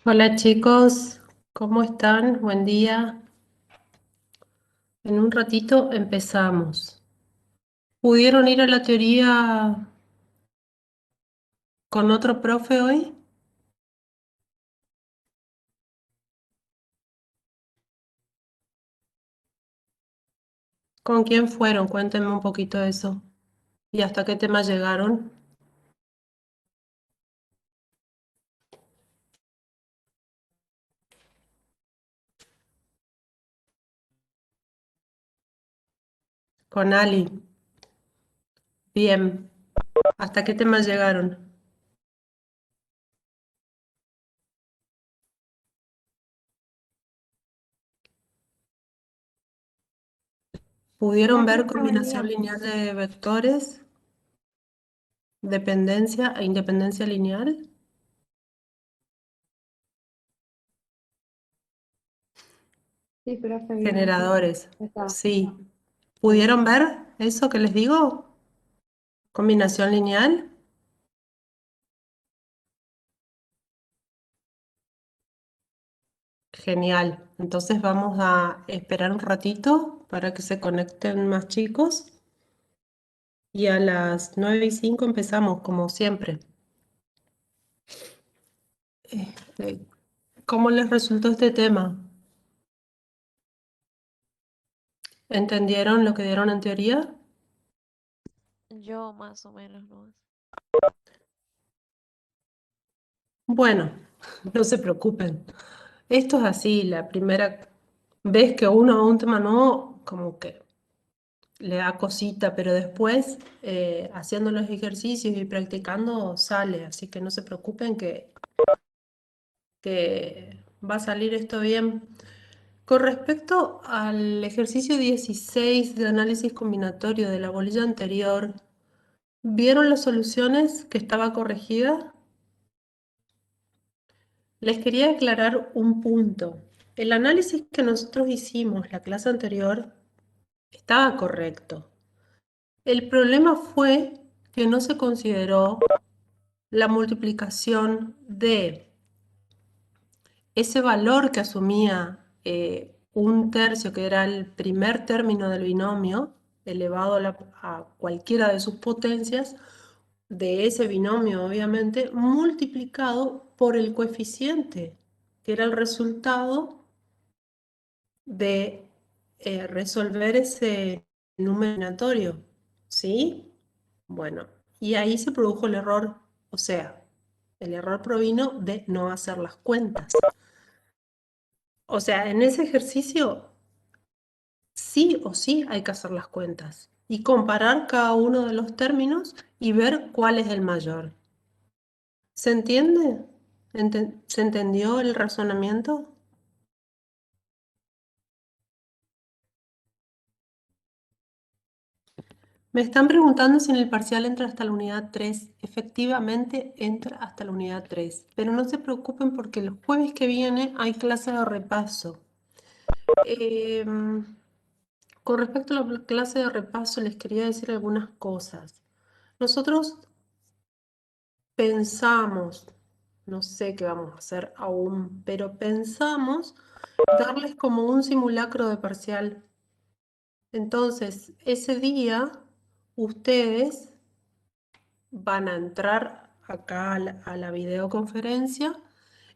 Hola chicos, ¿cómo están? Buen día. En un ratito empezamos. ¿Pudieron ir a la teoría con otro profe hoy? ¿Con quién fueron? Cuéntenme un poquito de eso. ¿Y hasta qué tema llegaron? Con Ali. Bien. ¿Hasta qué tema llegaron? ¿Pudieron La ver clase venía, combinación lineal de vectores, dependencia e independencia lineal? sí, profe, bien, Generadores. está. Sí. Bueno, ¿Pudieron ver eso que les digo? Combinación lineal. Genial. Entonces vamos a esperar un ratito para que se conecten más chicos y a las 9:05 empezamos, como siempre. Este, ¿Cómo les resultó este tema? ¿Entendieron lo que dieron en teoría? Yo más o menos no. Bueno, no se preocupen. Esto es así, la primera vez que uno a un tema nuevo, como que le da cosita, pero después, haciendo los ejercicios y practicando, sale. Así que no se preocupen que va a salir esto bien. Con respecto al ejercicio 16 de análisis combinatorio de la bolilla anterior, ¿vieron las soluciones que estaba corregida? Les quería aclarar un punto. El análisis que nosotros hicimos la clase anterior estaba correcto. El problema fue que no se consideró la multiplicación de ese valor que asumía un tercio, que era el primer término del binomio, elevado a cualquiera de sus potencias, de ese binomio obviamente, multiplicado por el coeficiente, que era el resultado de resolver ese numeratorio, ¿sí? Bueno, y ahí se produjo el error, o sea, el error provino de no hacer las cuentas. O sea, en ese ejercicio sí o sí hay que hacer las cuentas y comparar cada uno de los términos y ver cuál es el mayor. ¿Se entiende? ¿Se entendió el razonamiento? Me están preguntando si en el parcial entra hasta la unidad 3. Efectivamente entra hasta la unidad 3, pero no se preocupen porque el jueves que viene hay clase de repaso. Em, con respecto a la clase de repaso, les quería decir algunas cosas. Nosotros pensamos, no sé qué vamos a hacer aún, pero pensamos darles como un simulacro de parcial. Entonces, ese día ustedes van a entrar acá a la videoconferencia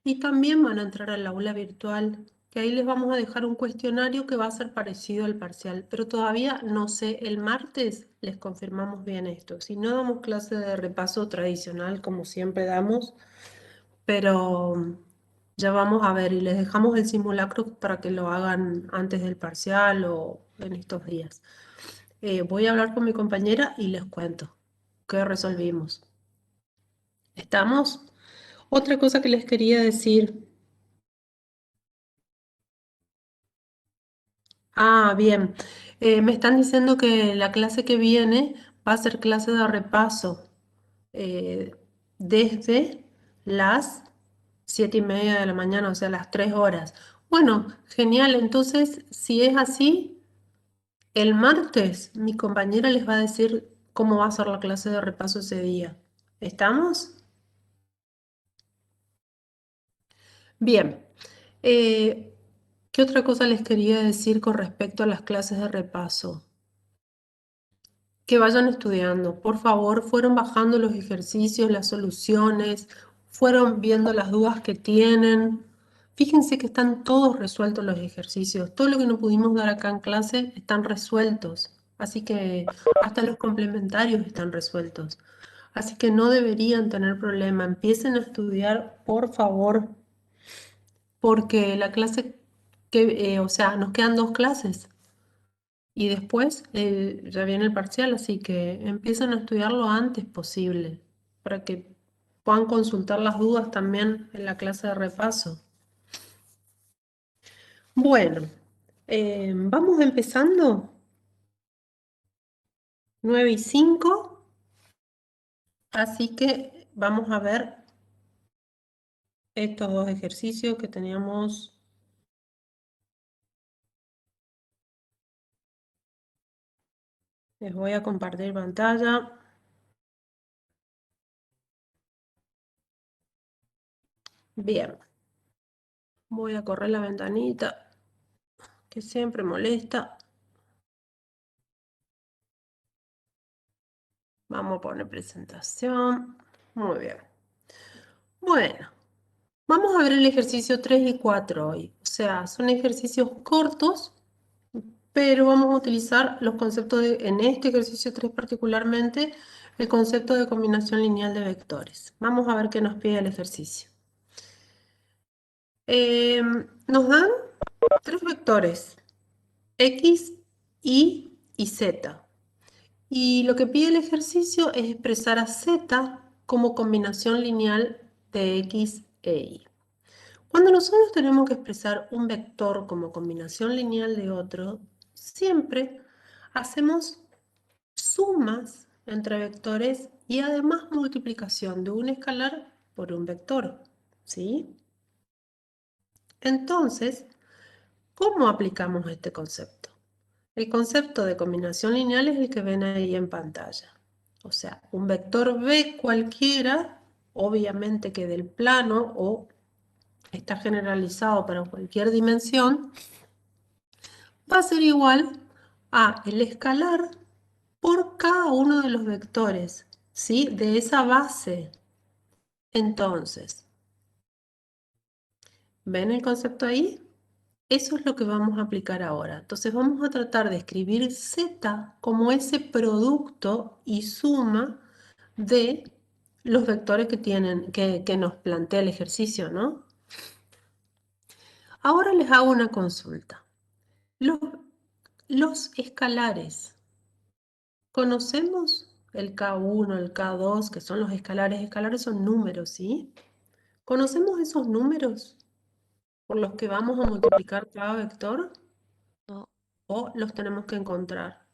y también van a entrar al aula virtual, que ahí les vamos a dejar un cuestionario que va a ser parecido al parcial, pero todavía no sé, el martes les confirmamos bien esto. Si no, damos clase de repaso tradicional como siempre damos, pero ya vamos a ver y les dejamos el simulacro para que lo hagan antes del parcial o en estos días. Voy a hablar con mi compañera y les cuento qué resolvimos. ¿Estamos? Otra cosa que les quería decir. Ah, bien. Me están diciendo que la clase que viene va a ser clase de repaso, eh, desde las 7:30 de la mañana, o sea, las 3 horas. Bueno, genial. Entonces, si es así, el martes mi compañera les va a decir cómo va a ser la clase de repaso ese día. ¿Estamos? Bien. Eh, ¿Qué otra cosa les quería decir con respecto a las clases de repaso? Que vayan estudiando. Por favor, fueron bajando los ejercicios, las soluciones, fueron viendo las dudas que tienen. Fíjense que están todos resueltos los ejercicios. Todo lo que no pudimos dar acá en clase están resueltos. Así que hasta los complementarios están resueltos. Así que no deberían tener problema. Empiecen a estudiar, por favor, porque la clase o sea, nos quedan 2 clases. Y después ya viene el parcial, así que empiecen a estudiar lo antes posible para que puedan consultar las dudas también en la clase de repaso. Bueno, vamos empezando. 9:05, así que vamos a ver estos 2 ejercicios que teníamos. Les voy a compartir pantalla. Bien, voy a correr la ventanita que siempre molesta. Vamos a poner presentación. Muy bien. Bueno, vamos a ver el ejercicio 3 y 4 hoy. O sea, son ejercicios cortos, pero vamos a utilizar los conceptos en este ejercicio 3 particularmente, el concepto de combinación lineal de vectores. Vamos a ver qué nos pide el ejercicio. Nos dan 3 vectores, X, Y y Z. Y lo que pide el ejercicio es expresar a Z como combinación lineal de X e Y. Cuando nosotros tenemos que expresar un vector como combinación lineal de otro, siempre hacemos sumas entre vectores y además multiplicación de un escalar por un vector, ¿sí? Entonces, ¿cómo aplicamos este concepto? El concepto de combinación lineal es el que ven ahí en pantalla. O sea, un vector B cualquiera, obviamente que del plano o está generalizado para cualquier dimensión, va a ser igual a el escalar por cada uno de los vectores, ¿sí? De esa base. Entonces, ¿ven el concepto ahí? Eso es lo que vamos a aplicar ahora. Entonces vamos a tratar de escribir Z como ese producto y suma de los vectores que nos plantea el ejercicio, ¿no? Ahora les hago una consulta. Los escalares, ¿conocemos el K1, el K2, que son los escalares? Escalares son números, ¿sí? ¿Conocemos esos números por los que vamos a multiplicar cada vector? No, ¿O los tenemos que encontrar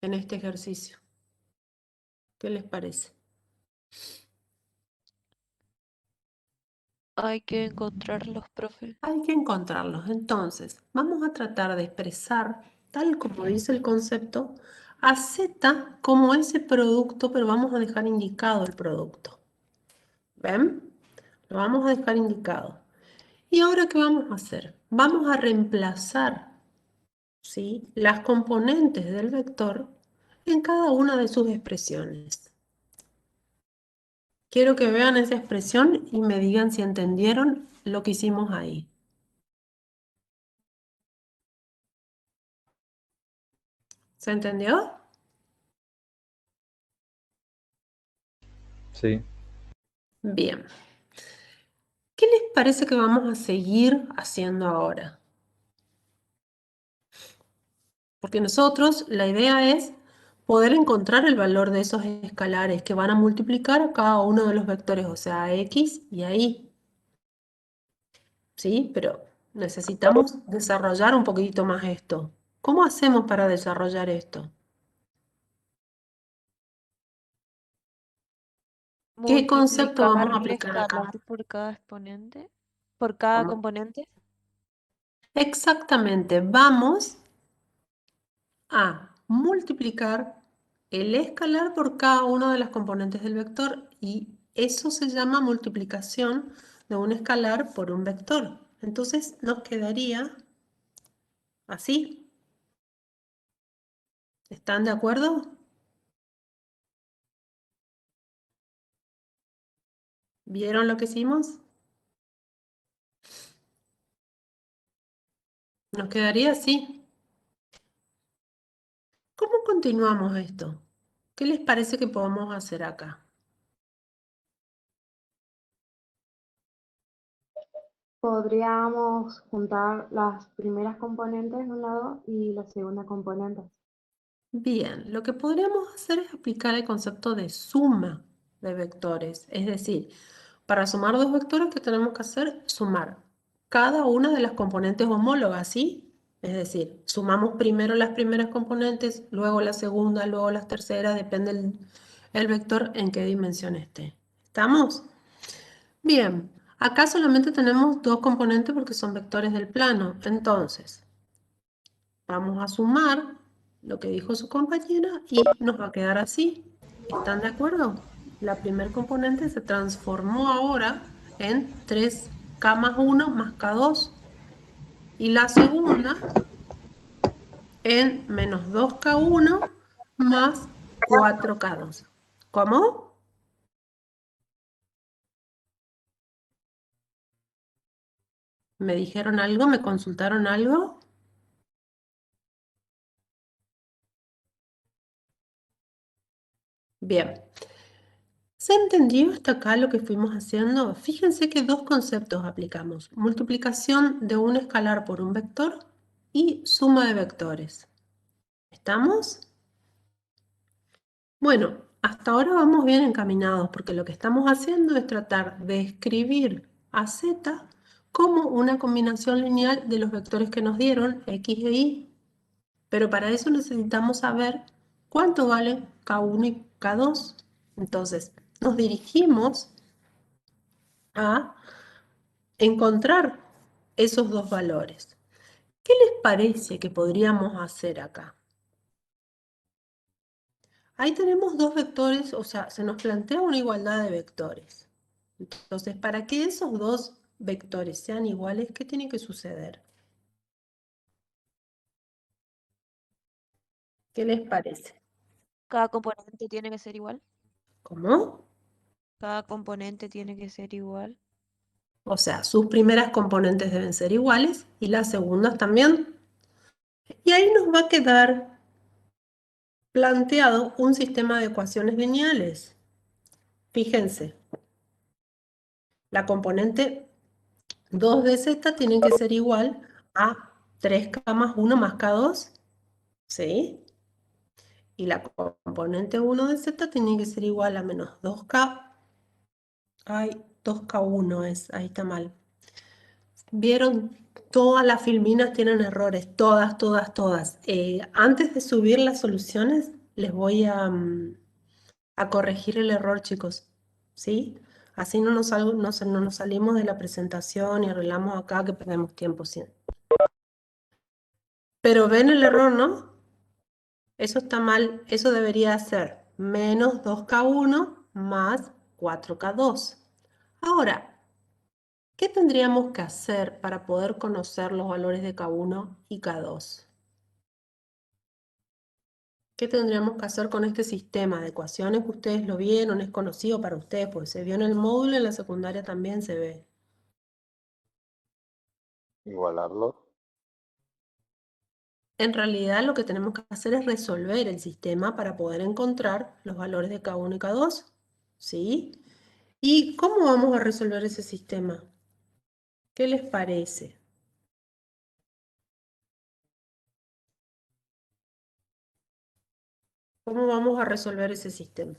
en este ejercicio? ¿Qué les parece? hay que encontrarlos, profe. Hay que encontrarlos. Entonces, vamos a tratar de expresar, tal como dice el concepto, a Z como ese producto, pero vamos a dejar indicado el producto. ¿Ven? Lo vamos a dejar indicado. ¿Y ahora qué vamos a hacer? Vamos a reemplazar, ¿sí?, las componentes del vector en cada una de sus expresiones. Quiero que vean esa expresión y me digan si entendieron lo que hicimos ahí. ¿Se entendió? Sí. Bien. ¿Qué les parece que vamos a seguir haciendo ahora? Porque nosotros, la idea es poder encontrar el valor de esos escalares que van a multiplicar a cada uno de los vectores, o sea, a X y a Y. ¿Sí? Pero necesitamos desarrollar un poquitito más esto. ¿Cómo hacemos para desarrollar esto? ¿Qué concepto vamos Multiplicar a el aplicar acá? escalar por cada exponente, por cada ¿Cómo? componente. Exactamente, vamos a multiplicar el escalar por cada una de las componentes del vector y eso se llama multiplicación de un escalar por un vector. Entonces nos quedaría así. ¿Están de acuerdo? ¿Vieron lo que hicimos? Nos quedaría así. ¿Cómo continuamos esto? ¿Qué les parece que podemos hacer acá? Podríamos juntar las primeras componentes de un lado y las segundas componentes. Bien, lo que podríamos hacer es aplicar el concepto de suma de vectores. Es decir, para sumar dos vectores, ¿qué tenemos que hacer? Sumar cada una de las componentes homólogas, ¿sí? Es decir, sumamos primero las primeras componentes, luego la segunda, luego las terceras, depende el vector en qué dimensión esté. ¿Estamos? Bien, acá solamente tenemos dos componentes porque son vectores del plano. Entonces, vamos a sumar lo que dijo su compañera y nos va a quedar así. ¿Están de acuerdo? La primer componente se transformó ahora en 3K más 1 más K2 y la segunda en menos 2K1 más 4K2. ¿Cómo? ¿Me dijeron algo? ¿Me consultaron algo? Bien. ¿Se entendió hasta acá lo que fuimos haciendo? Fíjense que dos conceptos aplicamos. Multiplicación de un escalar por un vector y suma de vectores. ¿Estamos? Bueno, hasta ahora vamos bien encaminados porque lo que estamos haciendo es tratar de escribir a z como una combinación lineal de los vectores que nos dieron, x e y. Pero para eso necesitamos saber cuánto valen k1 y k2. Entonces, nos dirigimos a encontrar esos dos valores. ¿Qué les parece que podríamos hacer acá? Ahí tenemos dos vectores, o sea, se nos plantea una igualdad de vectores. Entonces, para que esos dos vectores sean iguales, ¿qué tiene que suceder? ¿Qué les parece? Cada componente tiene que ser igual. ¿Cómo? Cada componente tiene que ser igual. O sea, sus primeras componentes deben ser iguales y las segundas también. Y ahí nos va a quedar planteado un sistema de ecuaciones lineales. Fíjense, la componente 2 de z tiene que ser igual a 3K más 1 más K2, ¿sí? Y la componente 1 de z tiene que ser igual a menos 2K, ay, 2K1 es, ahí está mal. ¿Vieron? Todas las filminas tienen errores, todas, todas, todas. Antes de subir las soluciones, les voy a corregir el error, chicos, ¿sí? Así no nos salimos de la presentación y arreglamos acá que perdemos tiempo, ¿sí? Pero ven el error, ¿no? Eso está mal, eso debería ser menos 2K1 más 4K2. Ahora, ¿qué tendríamos que hacer para poder conocer los valores de K1 y K2? ¿Qué tendríamos que hacer con este sistema de ecuaciones que ustedes lo vieron? Es conocido para ustedes, porque se vio en el módulo, en la secundaria también se ve. Igualarlo. En realidad lo que tenemos que hacer es resolver el sistema para poder encontrar los valores de K1 y K2, ¿sí? ¿Y cómo vamos a resolver ese sistema? ¿Qué les parece? ¿Cómo vamos a resolver ese sistema?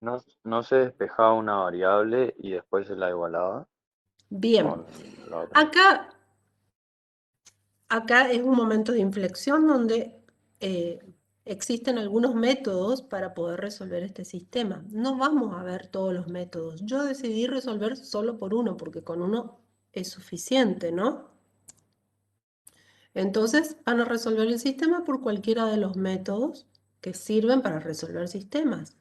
No se despejaba una variable y después se la igualaba Bien, con la otra. acá es un momento de inflexión donde existen algunos métodos para poder resolver este sistema. No vamos a ver todos los métodos. Yo decidí resolver solo por uno, porque con uno es suficiente, ¿no? Entonces van a resolver el sistema por cualquiera de los métodos que sirven para resolver sistemas.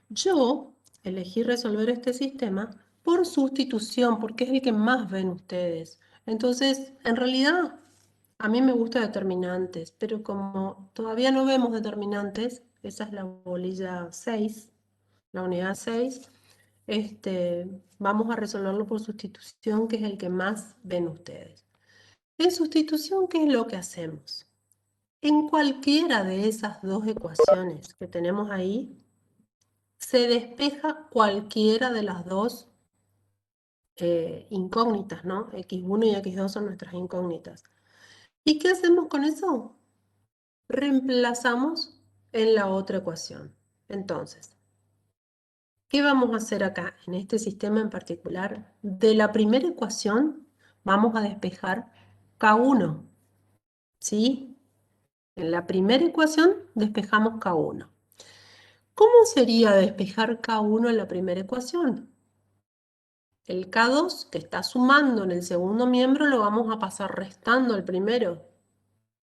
Yo elegí resolver este sistema por sustitución, porque es el que más ven ustedes. Entonces, en realidad, a mí me gusta determinantes, pero como todavía no vemos determinantes, esa es la bolilla 6, la unidad 6, vamos a resolverlo por sustitución, que es el que más ven ustedes. En sustitución, ¿qué es lo que hacemos? En cualquiera de esas dos ecuaciones que tenemos ahí, se despeja cualquiera de las dos incógnitas, ¿no? X1 y X2 son nuestras incógnitas. ¿Y qué hacemos con eso? Reemplazamos en la otra ecuación. Entonces, ¿qué vamos a hacer acá en este sistema en particular? De la primera ecuación vamos a despejar K1, ¿sí? En la primera ecuación despejamos K1. ¿Cómo sería despejar K1 en la primera ecuación? El K2 que está sumando en el segundo miembro lo vamos a pasar restando al primero.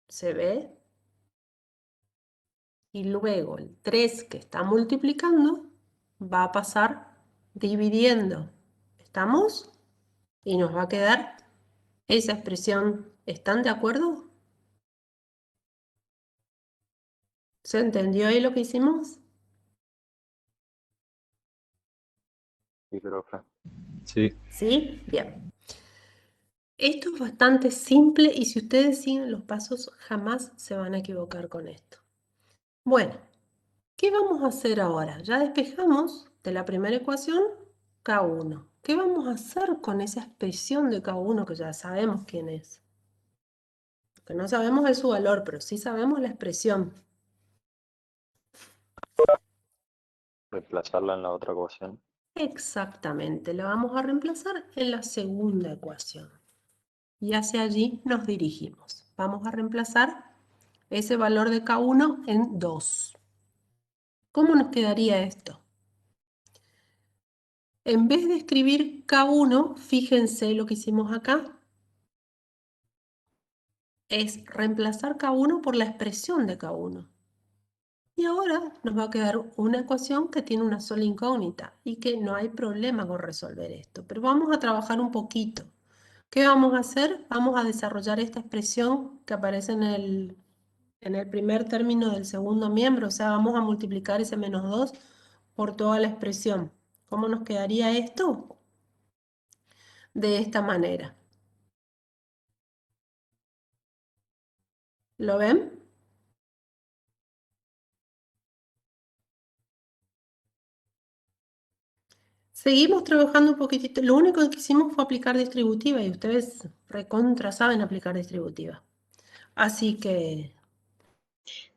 ¿Se ve? Y luego el 3 que está multiplicando va a pasar dividiendo. ¿Estamos? Y nos va a quedar esa expresión. ¿Están de acuerdo? ¿Se entendió ahí lo que hicimos? Sí, profe. Sí. ¿Sí? Bien. Esto es bastante simple y si ustedes siguen los pasos jamás se van a equivocar con esto. Bueno, ¿qué vamos a hacer ahora? Ya despejamos de la primera ecuación K1. ¿Qué vamos a hacer con esa expresión de K1 que ya sabemos quién es? Lo que no sabemos es su valor, pero sí sabemos la expresión. Reemplazarla en la otra ecuación. Exactamente, la vamos a reemplazar en la segunda ecuación. Y hacia allí nos dirigimos. Vamos a reemplazar ese valor de K1 en 2. ¿Cómo nos quedaría esto? En vez de escribir K1, fíjense lo que hicimos acá, es reemplazar K1 por la expresión de K1. Y ahora nos va a quedar una ecuación que tiene una sola incógnita y que no hay problema con resolver esto. Pero vamos a trabajar un poquito. ¿Qué vamos a hacer? Vamos a desarrollar esta expresión que aparece en el primer término del segundo miembro. O sea, vamos a multiplicar ese menos 2 por toda la expresión. ¿Cómo nos quedaría esto? De esta manera. ¿Lo ven? Seguimos trabajando un poquitito. Lo único que hicimos fue aplicar distributiva y ustedes recontra saben aplicar distributiva. Así que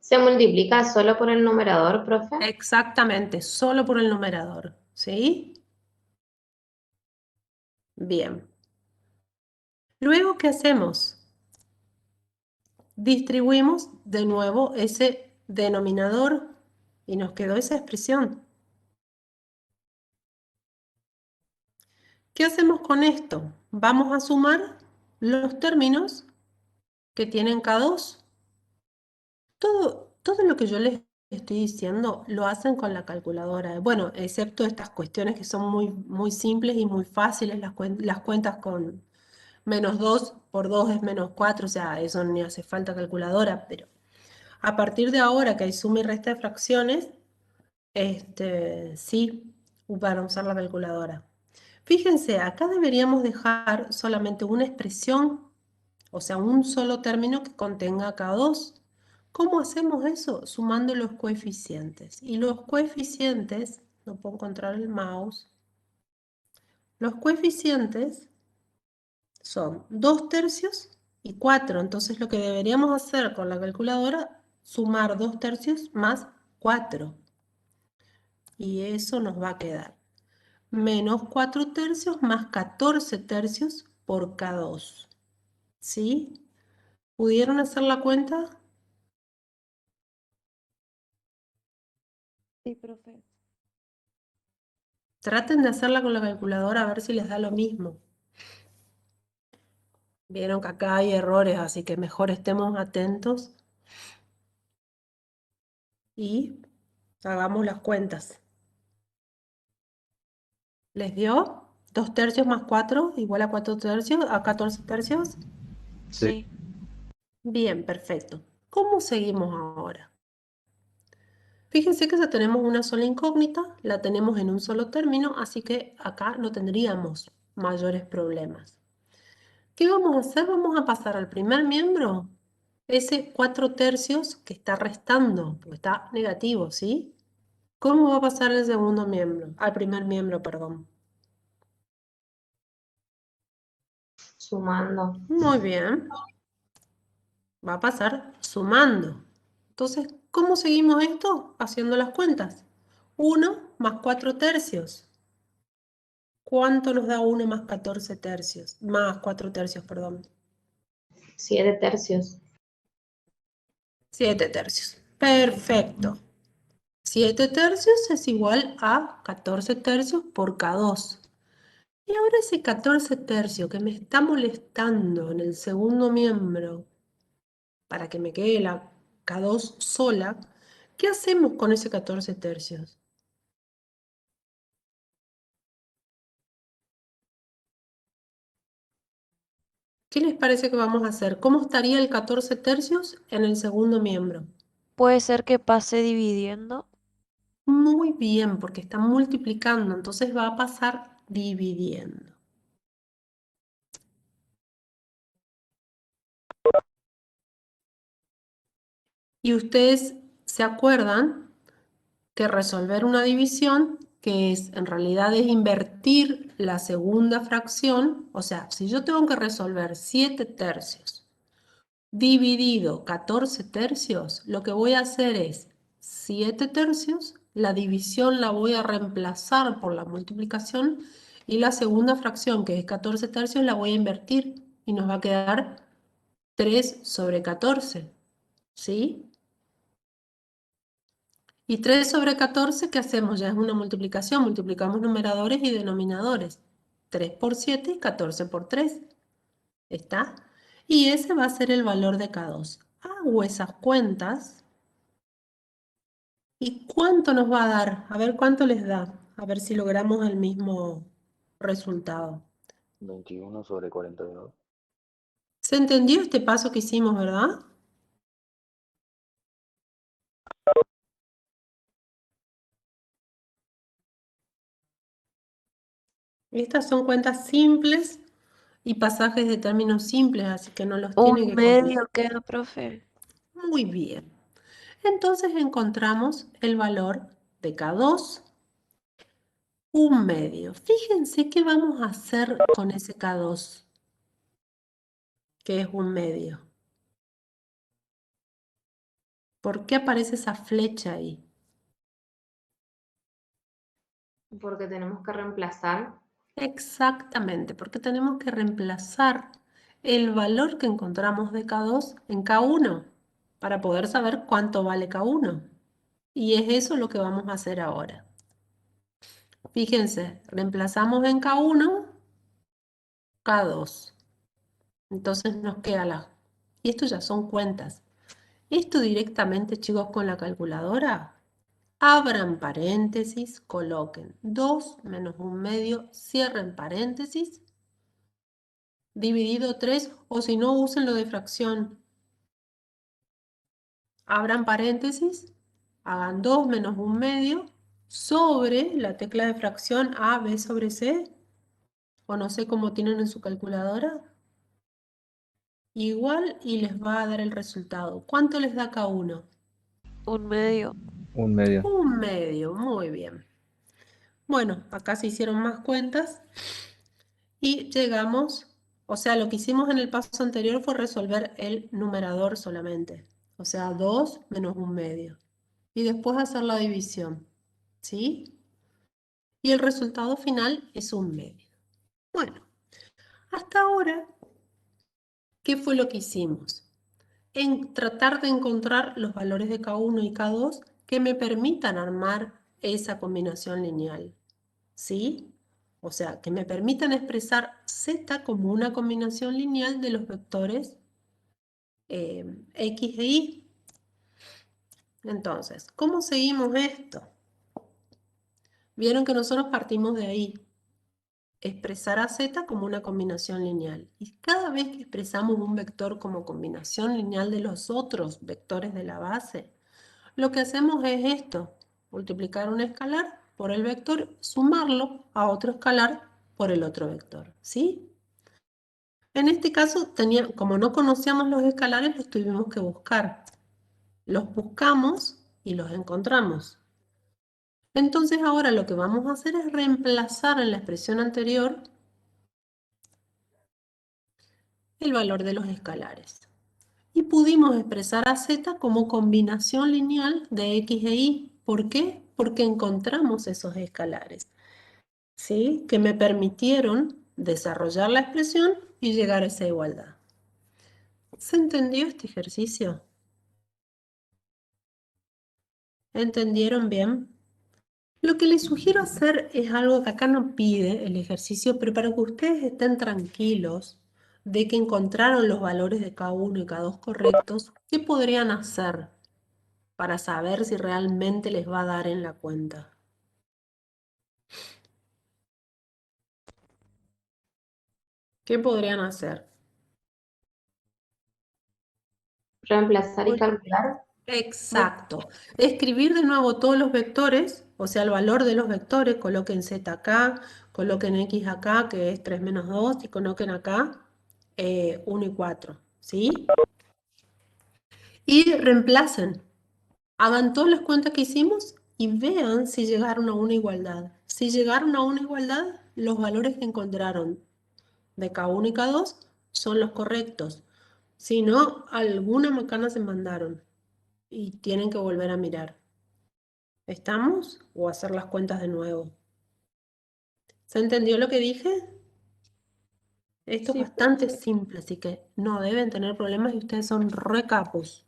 ¿Se multiplica solo por el numerador, profe? exactamente, solo por el numerador. ¿Sí? Bien. Luego, ¿qué hacemos? Distribuimos de nuevo ese denominador y nos quedó esa expresión. ¿Qué hacemos con esto? Vamos a sumar los términos que tienen K2. Todo lo que yo les estoy diciendo lo hacen con la calculadora. Bueno, excepto estas cuestiones que son muy simples y muy fáciles, las cuentas con menos 2 por 2 es menos 4, o sea, eso ni hace falta calculadora, pero a partir de ahora que hay suma y resta de fracciones, sí, van a usar la calculadora. Fíjense, acá deberíamos dejar solamente una expresión, o sea, un solo término que contenga K2. ¿Cómo hacemos eso? Sumando los coeficientes. Y los coeficientes, no puedo encontrar el mouse, los coeficientes son 2/3 y 4. Entonces lo que deberíamos hacer con la calculadora, sumar 2/3 más 4. Y eso nos va a quedar menos 4/3 más 14/3 por K2. ¿Sí? ¿Pudieron hacer la cuenta? Sí, profe. Traten de hacerla con la calculadora a ver si les da lo mismo. Vieron que acá hay errores, así que mejor estemos atentos y hagamos las cuentas. ¿Les dio? 2 tercios más 4 igual a 4 tercios, a 14 tercios. Sí. Bien, perfecto. ¿Cómo seguimos ahora? Fíjense que ya tenemos una sola incógnita, la tenemos en un solo término, así que acá no tendríamos mayores problemas. ¿Qué vamos a hacer? Vamos a pasar al primer miembro ese 4 tercios que está restando, porque está negativo, ¿sí? ¿Cómo va a pasar el segundo miembro? Al primer miembro, perdón. Sumando. Muy bien. Va a pasar sumando. Entonces, ¿cómo seguimos esto? Haciendo las cuentas. 1 más 4 tercios. ¿Cuánto nos da 1 más 14 tercios? Más 4 tercios, perdón. 7 tercios. 7 tercios. Perfecto. 7 tercios es igual a 14 tercios por K2. Y ahora ese 14 tercios que me está molestando en el segundo miembro, para que me quede la K2 sola, ¿qué hacemos con ese 14 tercios? ¿Qué les parece que vamos a hacer? ¿Cómo estaría el 14 tercios en el segundo miembro? Puede ser que pase dividiendo. Muy bien, porque está multiplicando, entonces va a pasar dividiendo. Y ustedes se acuerdan que resolver una división, que es en realidad es invertir la segunda fracción, o sea, si yo tengo que resolver 7 tercios dividido 14 tercios, lo que voy a hacer es 7 tercios, la división la voy a reemplazar por la multiplicación y la segunda fracción, que es 14 tercios, la voy a invertir y nos va a quedar 3 sobre 14, ¿sí? Y 3 sobre 14, ¿qué hacemos? Ya es una multiplicación, multiplicamos numeradores y denominadores. 3 por 7 y 14 por 3. ¿Está? Y ese va a ser el valor de K2. Hago esas cuentas. ¿Y cuánto nos va a dar? A ver cuánto les da. A ver si logramos el mismo resultado. 21 sobre 42. ¿Se entendió este paso que hicimos, verdad? Estas son cuentas simples y pasajes de términos simples, así que no los tiene Un que complicar. medio queda, profe. Muy bien. Entonces encontramos el valor de K2, un medio. Fíjense qué vamos a hacer con ese K2, que es un medio. ¿Por qué aparece esa flecha ahí? Porque tenemos que reemplazar. Exactamente, porque tenemos que reemplazar el valor que encontramos de K2 en K1 para poder saber cuánto vale K1. Y es eso lo que vamos a hacer ahora. Fíjense, reemplazamos en K1 K2. Entonces nos queda la... Y esto ya son cuentas. Esto directamente, chicos, con la calculadora. Abran paréntesis, coloquen 2 menos un medio, cierren paréntesis, dividido 3, o si no, usen lo de fracción. Abran paréntesis, hagan 2 menos un medio, sobre la tecla de fracción A, B sobre C, o no sé cómo tienen en su calculadora. Igual y les va a dar el resultado. ¿Cuánto les da cada uno? Un medio. Un medio. Un medio, muy bien. Bueno, acá se hicieron más cuentas y llegamos, o sea, lo que hicimos en el paso anterior fue resolver el numerador solamente, o sea, 2 menos un medio. Y después hacer la división, ¿sí? Y el resultado final es un medio. Bueno, hasta ahora, ¿qué fue lo que hicimos? En tratar de encontrar los valores de K1 y K2 que me permitan armar esa combinación lineal, ¿sí? O sea, que me permitan expresar z como una combinación lineal de los vectores x e y. Entonces, ¿cómo seguimos esto? Vieron que nosotros partimos de ahí. Expresar a z como una combinación lineal. Y cada vez que expresamos un vector como combinación lineal de los otros vectores de la base, lo que hacemos es esto, multiplicar un escalar por el vector, sumarlo a otro escalar por el otro vector, ¿sí? En este caso, como no conocíamos los escalares, los tuvimos que buscar. Los buscamos y los encontramos. Entonces ahora lo que vamos a hacer es reemplazar en la expresión anterior el valor de los escalares. Y pudimos expresar a z como combinación lineal de x e y. ¿Por qué? Porque encontramos esos escalares, ¿sí? Que me permitieron desarrollar la expresión y llegar a esa igualdad. ¿Se entendió este ejercicio? ¿Entendieron bien? Lo que les sugiero hacer es algo que acá no pide el ejercicio, pero para que ustedes estén tranquilos de que encontraron los valores de K1 y K2 correctos, ¿qué podrían hacer para saber si realmente les va a dar en la cuenta? ¿Qué podrían hacer? Reemplazar y calcular. Exacto. Escribir de nuevo todos los vectores, o sea, el valor de los vectores, coloquen z acá, coloquen x acá, que es 3 menos 2, y coloquen acá 1 y 4, ¿sí? Y reemplacen. Hagan todas las cuentas que hicimos y vean si llegaron a una igualdad. Si llegaron a una igualdad, los valores que encontraron de K1 y K2 son los correctos. Si no, alguna macana se mandaron y tienen que volver a mirar. ¿Estamos? O hacer las cuentas de nuevo. ¿Se entendió lo que dije? Esto es Sí, bastante simple, así que no deben tener problemas y ustedes son re capos.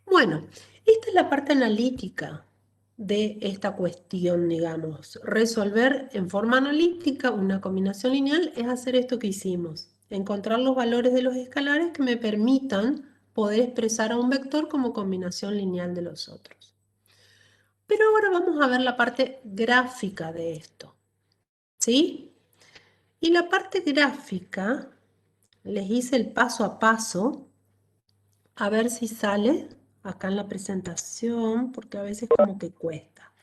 Bueno, esta es la parte analítica de esta cuestión, digamos. Resolver en forma analítica una combinación lineal es hacer esto que hicimos. Encontrar los valores de los escalares que me permitan poder expresar a un vector como combinación lineal de los otros. Pero ahora vamos a ver la parte gráfica de esto, ¿sí? Y la parte gráfica, les hice el paso a paso, a ver si sale acá en la presentación, porque a veces como que cuesta.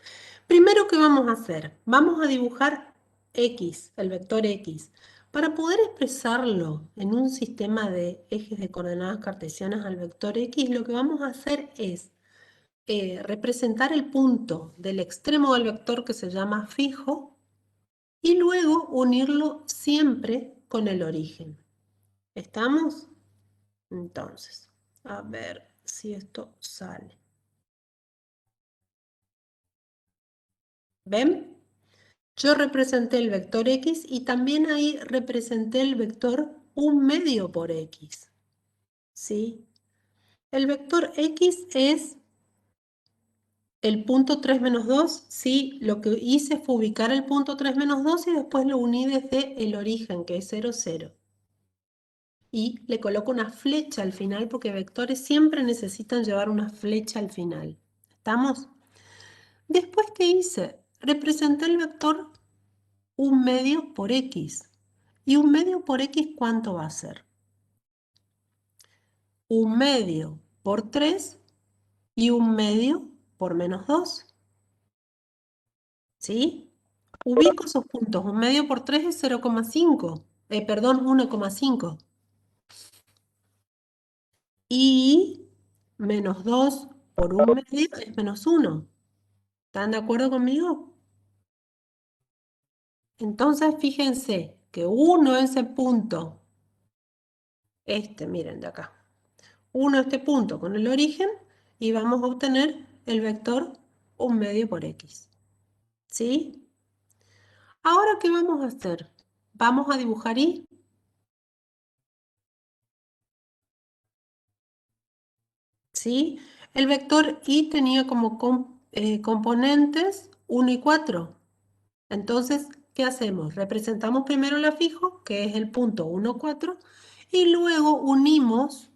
Primero, ¿qué vamos a hacer? Vamos a dibujar X, el vector X. Para poder expresarlo en un sistema de ejes de coordenadas cartesianas al vector X, lo que vamos a hacer es representar el punto del extremo del vector que se llama fijo y luego unirlo siempre con el origen. ¿Estamos? Entonces, a ver si esto sale. ¿Ven? Yo representé el vector X y también ahí representé el vector 1/2 por X. ¿Sí? El vector X es el punto 3 menos 2, sí, lo que hice fue ubicar el punto 3 menos 2 y después lo uní desde el origen, que es 0, 0. Y le coloco una flecha al final porque vectores siempre necesitan llevar una flecha al final. ¿Estamos? Después, ¿qué hice? Representé el vector 1/2 por X. ¿Y 1/2 por X cuánto va a ser? 1/2 por 3 y 1/2 por menos 2. ¿Sí? Ubico esos puntos. 1/2 por 3 es 0,5. Perdón, 1,5. Y menos 2 por 1/2 es menos 1. ¿Están de acuerdo conmigo? Entonces, fíjense que 1 ese punto, miren de acá, 1 este punto con el origen y vamos a obtener el vector 1/2 por X. ¿Sí? Ahora, ¿qué vamos a hacer? Vamos a dibujar Y. ¿Sí? El vector y tenía como componentes 1 y 4. Entonces, ¿qué hacemos? Representamos primero el afijo, que es el punto 1, 4, y luego unimos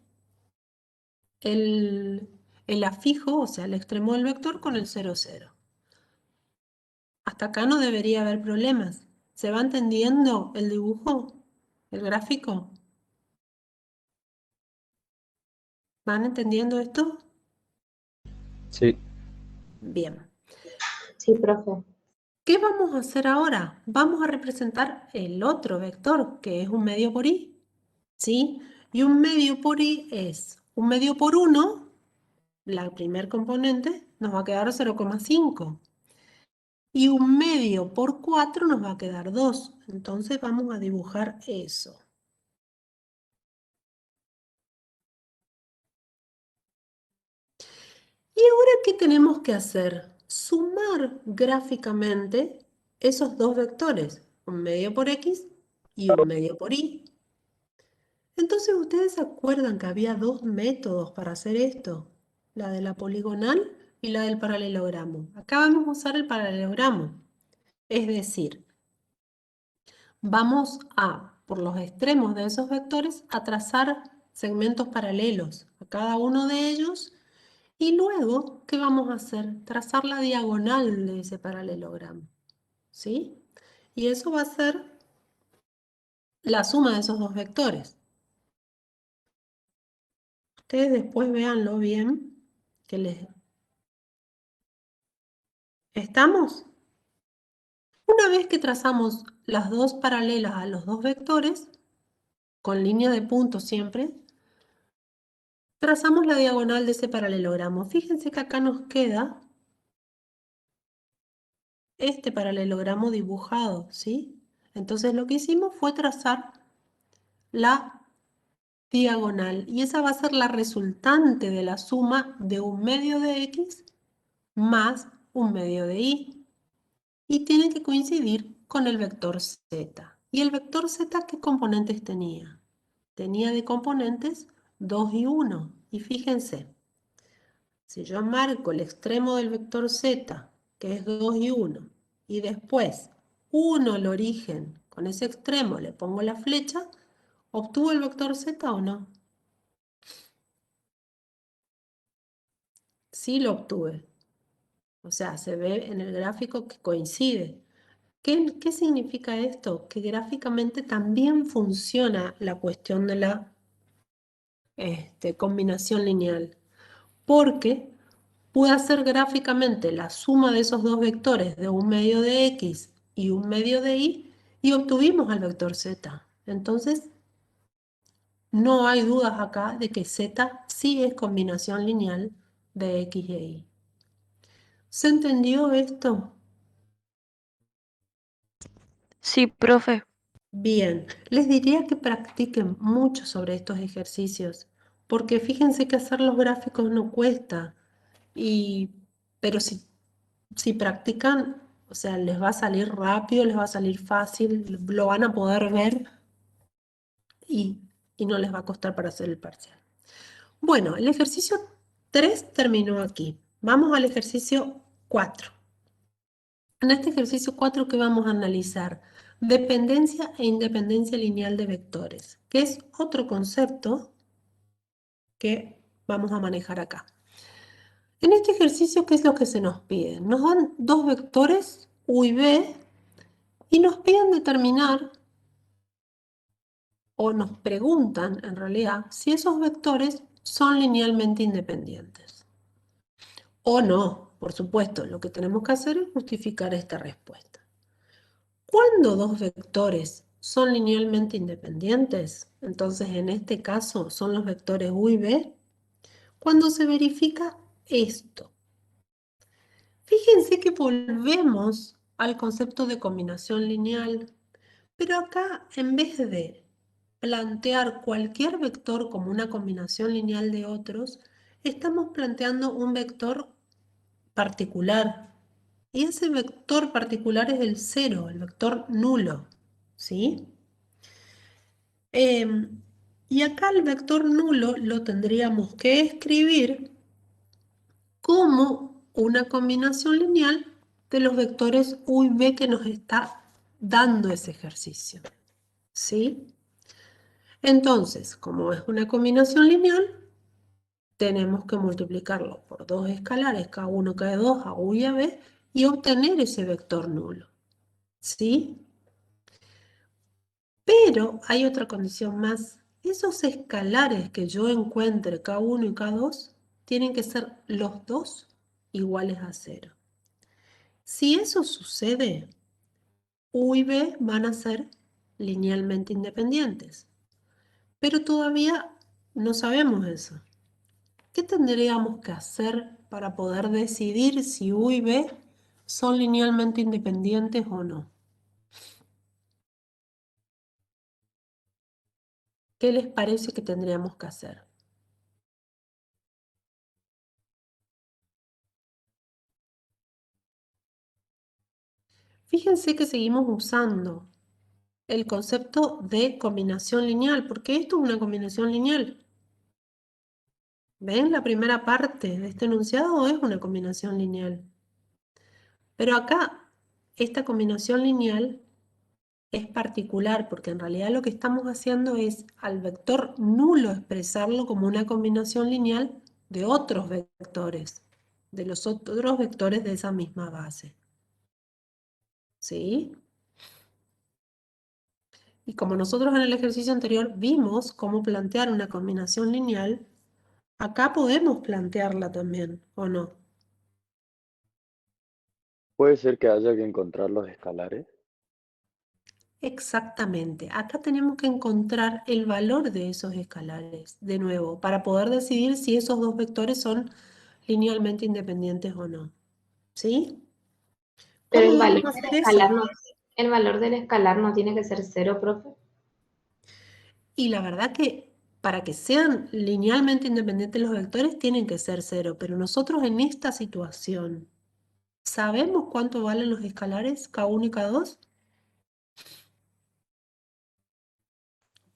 el, el afijo, o sea, el extremo del vector, con el 0, 0. Hasta acá no debería haber problemas. ¿Se va entendiendo el dibujo? ¿El gráfico? ¿Van entendiendo esto? Sí, Bien. Sí, profe. ¿Qué vamos a hacer ahora? Vamos a representar el otro vector, que es un medio por i. ¿Sí? Y un medio por i es un medio por 1, la primer componente, nos va a quedar 0,5. Y un medio por 4 nos va a quedar 2. Entonces vamos a dibujar eso. ¿Y ahora qué tenemos que hacer? Sumar gráficamente esos dos vectores, un medio por x y un medio por y. Entonces, ¿ustedes se acuerdan que había dos métodos para hacer esto? La de la poligonal y la del paralelogramo. Acá vamos a usar el paralelogramo. Es decir, vamos a, por los extremos de esos vectores, a trazar segmentos paralelos a cada uno de ellos. Y luego, ¿qué vamos a hacer? Trazar la diagonal de ese paralelogramo. ¿Sí? Y eso va a ser la suma de esos dos vectores. Ustedes después véanlo bien, que les... ¿Estamos? Una vez que trazamos las dos paralelas a los dos vectores, con línea de punto siempre, trazamos la diagonal de ese paralelogramo. Fíjense que acá nos queda este paralelogramo dibujado, ¿sí? Entonces lo que hicimos fue trazar la diagonal y esa va a ser la resultante de la suma de un medio de x más un medio de y. Y tiene que coincidir con el vector z. ¿Y el vector z qué componentes tenía? Tenía de componentes 2 y 1. Y fíjense, si yo marco el extremo del vector z, que es 2 y 1, y después 1 el origen, con ese extremo le pongo la flecha, ¿obtuvo el vector z o no? Sí lo obtuve. O sea, se ve en el gráfico que coincide. ¿Qué significa esto? Que gráficamente también funciona la cuestión de la combinación lineal, porque pude hacer gráficamente la suma de esos dos vectores de un medio de x y un medio de y obtuvimos al vector z. Entonces, no hay dudas acá de que z sí es combinación lineal de x e y. ¿Se entendió esto? Sí, profe. Bien, les diría que practiquen mucho sobre estos ejercicios, porque fíjense que hacer los gráficos no cuesta, y, pero si practican, o sea, les va a salir rápido, les va a salir fácil, lo van a poder ver y, y no les va a costar para hacer el parcial. Bueno, el ejercicio 3 terminó aquí. Vamos al ejercicio 4. En este ejercicio 4, ¿qué vamos a analizar? Dependencia e independencia lineal de vectores, que es otro concepto que vamos a manejar acá. En este ejercicio, ¿qué es lo que se nos pide? Nos dan dos vectores, u y b, y nos piden determinar, o nos preguntan en realidad, si esos vectores son linealmente independientes. O no, por supuesto, lo que tenemos que hacer es justificar esta respuesta. Cuando dos vectores son linealmente independientes, entonces en este caso son los vectores u y b, cuando se verifica esto. Fíjense que volvemos al concepto de combinación lineal, pero acá en vez de plantear cualquier vector como una combinación lineal de otros, estamos planteando un vector particular. Y ese vector particular es el cero, el vector nulo, ¿sí? Y acá el vector nulo lo tendríamos que escribir como una combinación lineal de los vectores U y V que nos está dando ese ejercicio. ¿Sí? Entonces, como es una combinación lineal, tenemos que multiplicarlo por dos escalares, K1, K2, a U y a V, y obtener ese vector nulo. ¿Sí? Pero hay otra condición más. Esos escalares que yo encuentre K1 y K2 tienen que ser los dos iguales a 0. Si eso sucede, U y V van a ser linealmente independientes. Pero todavía no sabemos eso. ¿Qué tendríamos que hacer para poder decidir si U y V son linealmente independientes o no? ¿Qué les parece que tendríamos que hacer? Fíjense que seguimos usando el concepto de combinación lineal, porque esto es una combinación lineal. ¿Ven? La primera parte de este enunciado es una combinación lineal. Pero acá, esta combinación lineal es particular, porque en realidad lo que estamos haciendo es al vector nulo expresarlo como una combinación lineal de otros vectores, de los otros vectores de esa misma base. ¿Sí? Y como nosotros en el ejercicio anterior vimos cómo plantear una combinación lineal, acá podemos plantearla también, ¿o no? Puede ser que haya que encontrar los escalares. Exactamente. Acá tenemos que encontrar el valor de esos escalares, de nuevo, para poder decidir si esos dos vectores son linealmente independientes o no. ¿Sí? Pero ¿Cómo el vamos valor a del hacer escalar eso? no, el valor del escalar no tiene que ser 0, profe. Y la verdad que para que sean linealmente independientes los vectores tienen que ser 0, pero nosotros en esta situación, ¿sabemos cuánto valen los escalares K1 y K2?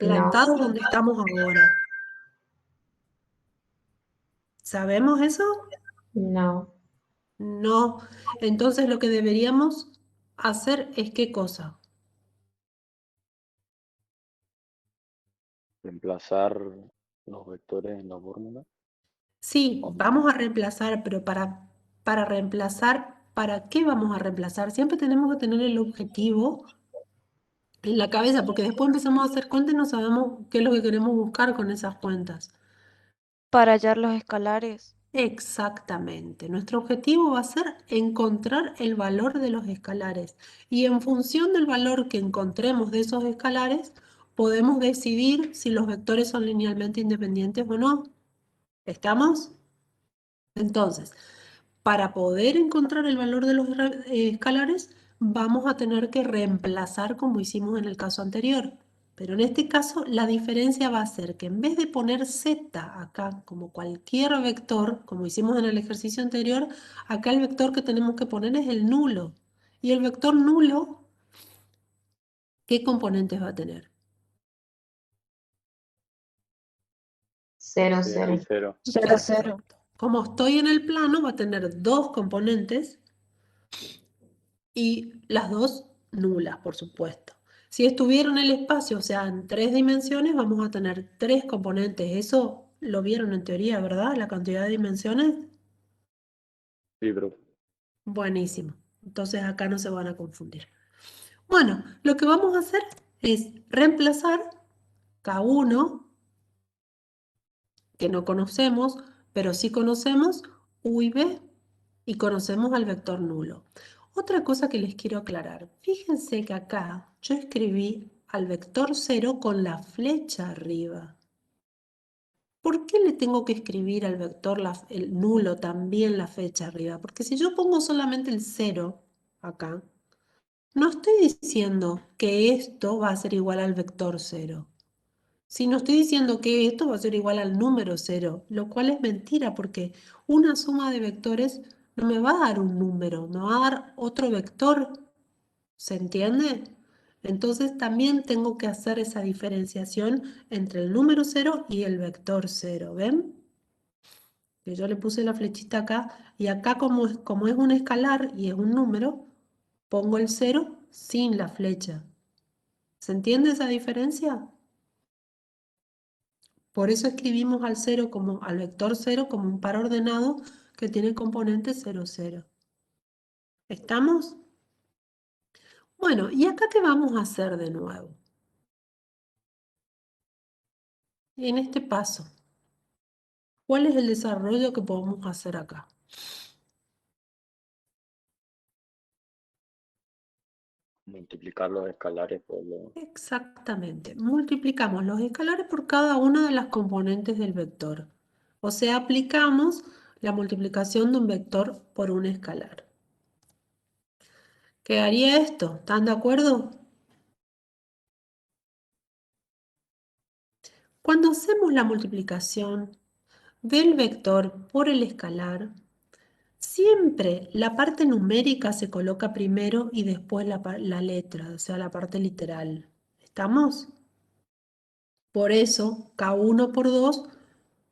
No, Plantados donde estamos ahora. ¿Sabemos eso? no. No. Entonces lo que deberíamos hacer es ¿qué cosa? Reemplazar los vectores en la fórmula. Sí, ¿O no? vamos a reemplazar, pero para reemplazar, ¿para qué vamos a reemplazar? Siempre tenemos que tener el objetivo en la cabeza, porque después empezamos a hacer cuentas y no sabemos qué es lo que queremos buscar con esas cuentas. Para hallar los escalares. Exactamente. Nuestro objetivo va a ser encontrar el valor de los escalares. Y en función del valor que encontremos de esos escalares, podemos decidir si los vectores son linealmente independientes o no. ¿Estamos? Entonces, para poder encontrar el valor de los escalares, vamos a tener que reemplazar como hicimos en el caso anterior. Pero en este caso, la diferencia va a ser que en vez de poner z acá como cualquier vector, como hicimos en el ejercicio anterior, acá el vector que tenemos que poner es el nulo. Y el vector nulo, ¿qué componentes va a tener? 0, 0 y 0. 0. Cero, cero. Como estoy en el plano, va a tener dos componentes y las dos nulas, por supuesto. Si estuviera en el espacio, o sea, en tres dimensiones, vamos a tener tres componentes. Eso lo vieron en teoría, ¿verdad? La cantidad de dimensiones. Sí, pero Buenísimo. Entonces acá no se van a confundir. Bueno, lo que vamos a hacer es reemplazar K1, que no conocemos, pero sí conocemos U y V, y conocemos al vector nulo. Otra cosa que les quiero aclarar, fíjense que acá yo escribí al vector 0 con la flecha arriba. ¿Por qué le tengo que escribir al vector el nulo también la flecha arriba? Porque si yo pongo solamente el 0 acá, no estoy diciendo que esto va a ser igual al vector 0. Si no estoy diciendo que esto va a ser igual al número 0, lo cual es mentira porque una suma de vectores no me va a dar un número, me va a dar otro vector. ¿Se entiende? Entonces también tengo que hacer esa diferenciación entre el número 0 y el vector 0. ¿Ven? que yo le puse la flechita acá, y acá como es un escalar y es un número, pongo el 0 sin la flecha. ¿Se entiende esa diferencia? Por eso escribimos al vector 0 como un par ordenado que tiene componente 0, 0. ¿Estamos? Bueno, ¿y acá qué vamos a hacer de nuevo? En este paso, ¿cuál es el desarrollo que podemos hacer acá? Multiplicar los escalares por los... Exactamente. Multiplicamos los escalares por cada una de las componentes del vector. O sea, aplicamos la multiplicación de un vector por un escalar. ¿Qué haría esto? ¿Están de acuerdo? Cuando hacemos la multiplicación del vector por el escalar, siempre la parte numérica se coloca primero y después la letra, o sea, la parte literal. ¿Estamos? Por eso, K1 por 2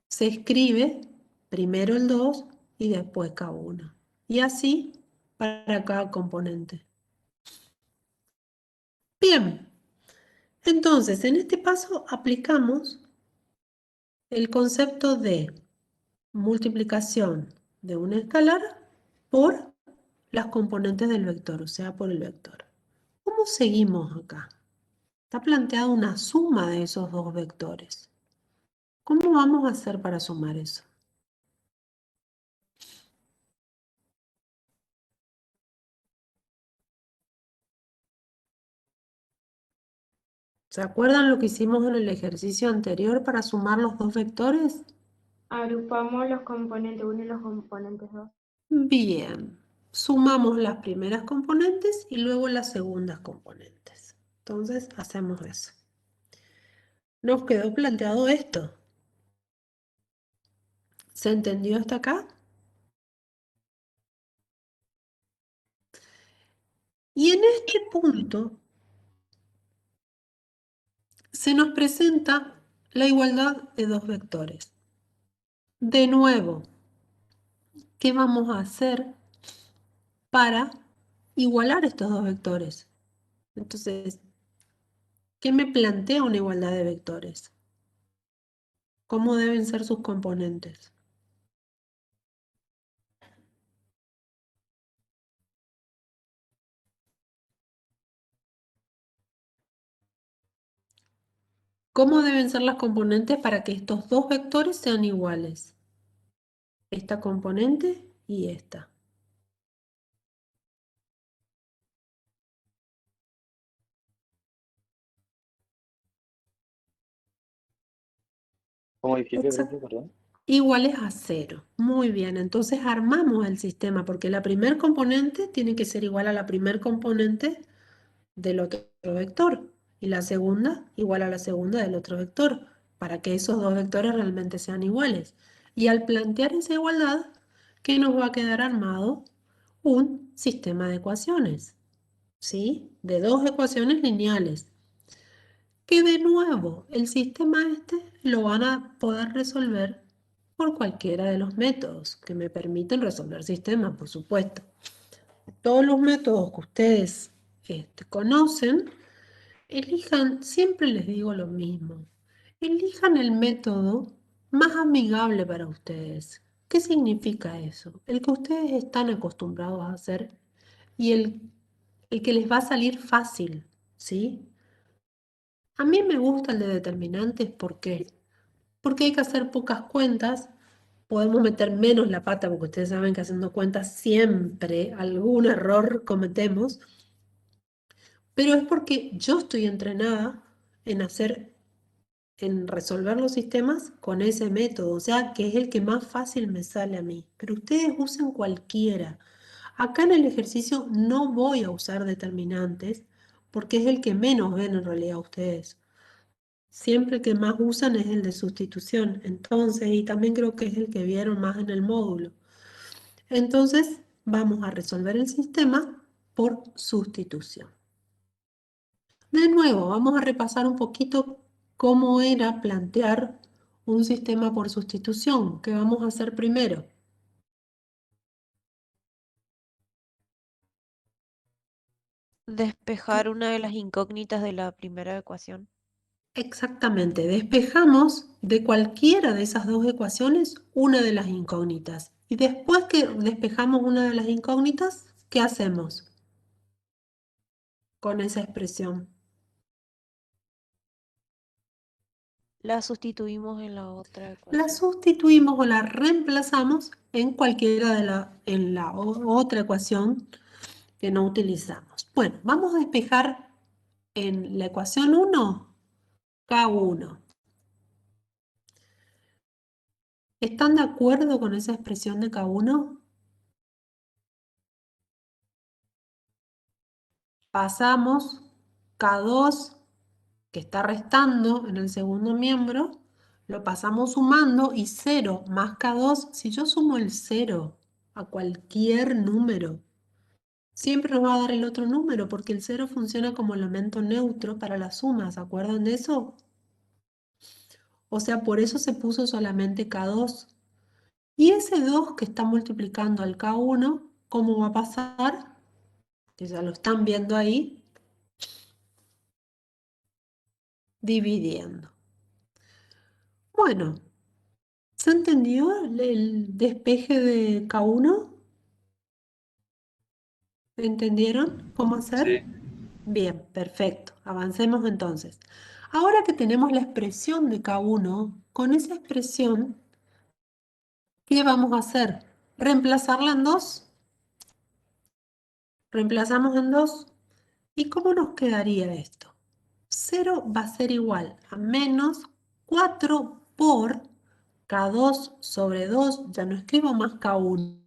se escribe primero el 2 y después K1. Y así para cada componente. Bien, entonces en este paso aplicamos el concepto de multiplicación de un escalar por las componentes del vector, o sea, por el vector. ¿Cómo seguimos acá? Está planteada una suma de esos dos vectores. ¿Cómo vamos a hacer para sumar eso? ¿Se acuerdan lo que hicimos en el ejercicio anterior para sumar los dos vectores? Agrupamos los componentes 1 y los componentes 2. Bien, sumamos las primeras componentes y luego las segundas componentes. Entonces hacemos eso. Nos quedó planteado esto. ¿Se entendió hasta acá? Y en este punto se nos presenta la igualdad de dos vectores. De nuevo, ¿qué vamos a hacer para igualar estos dos vectores? Entonces, ¿qué me plantea una igualdad de vectores? ¿Cómo deben ser sus componentes? ¿Cómo deben ser las componentes para que estos dos vectores sean iguales? Esta componente y esta. ¿Cómo dijiste, Exact- profe? Perdón. Iguales a 0. Muy bien, entonces armamos el sistema porque la primer componente tiene que ser igual a la primer componente del otro vector y la segunda igual a la segunda del otro vector para que esos dos vectores realmente sean iguales. Y al plantear esa igualdad, ¿qué nos va a quedar armado? Un sistema de ecuaciones, ¿sí? De dos ecuaciones lineales. Que de nuevo, el sistema este lo van a poder resolver por cualquiera de los métodos que me permiten resolver sistemas, por supuesto. Todos los métodos que ustedes conocen, elijan, siempre les digo lo mismo, elijan el método más amigable para ustedes. ¿Qué significa eso? El que ustedes están acostumbrados a hacer y el que les va a salir fácil, ¿sí? A mí me gusta el de determinantes, ¿por qué? Porque hay que hacer pocas cuentas, podemos meter menos la pata, porque ustedes saben que haciendo cuentas siempre algún error cometemos, pero es porque yo estoy entrenada en en resolver los sistemas con ese método, o sea, que es el que más fácil me sale a mí. Pero ustedes usen cualquiera. Acá en el ejercicio no voy a usar determinantes, porque es el que menos ven en realidad ustedes. Siempre el que más usan es el de sustitución. Entonces, y también creo que es el que vieron más en el módulo. Entonces, vamos a resolver el sistema por sustitución. De nuevo, vamos a repasar un poquito cómo era plantear un sistema por sustitución. ¿Qué vamos a hacer primero? Despejar una de las incógnitas de la primera ecuación. Exactamente, despejamos de cualquiera de esas dos ecuaciones una de las incógnitas. Y después que despejamos una de las incógnitas, ¿qué hacemos con esa expresión? La sustituimos en la otra La ecuación. sustituimos o la reemplazamos en cualquiera en la otra ecuación que no utilizamos. Bueno, vamos a despejar en la ecuación 1, K1. ¿Están de acuerdo con esa expresión de K1? Pasamos K2, que está restando en el segundo miembro, lo pasamos sumando y 0 más K2, si yo sumo el 0 a cualquier número, siempre nos va a dar el otro número porque el 0 funciona como elemento neutro para las sumas, ¿se acuerdan de eso? O sea, por eso se puso solamente K2. Y ese 2 que está multiplicando al K1, ¿cómo va a pasar? Que ya lo están viendo ahí, dividiendo. Bueno, ¿se entendió el despeje de K1? ¿Entendieron cómo hacer? Sí. Bien, perfecto. Avancemos entonces. Ahora que tenemos la expresión de K1, con esa expresión, ¿qué vamos a hacer? ¿Reemplazarla en 2? Reemplazamos en 2. ¿Y cómo nos quedaría esto? 0 va a ser igual a menos 4 por K2 sobre 2. Ya no escribo más K1.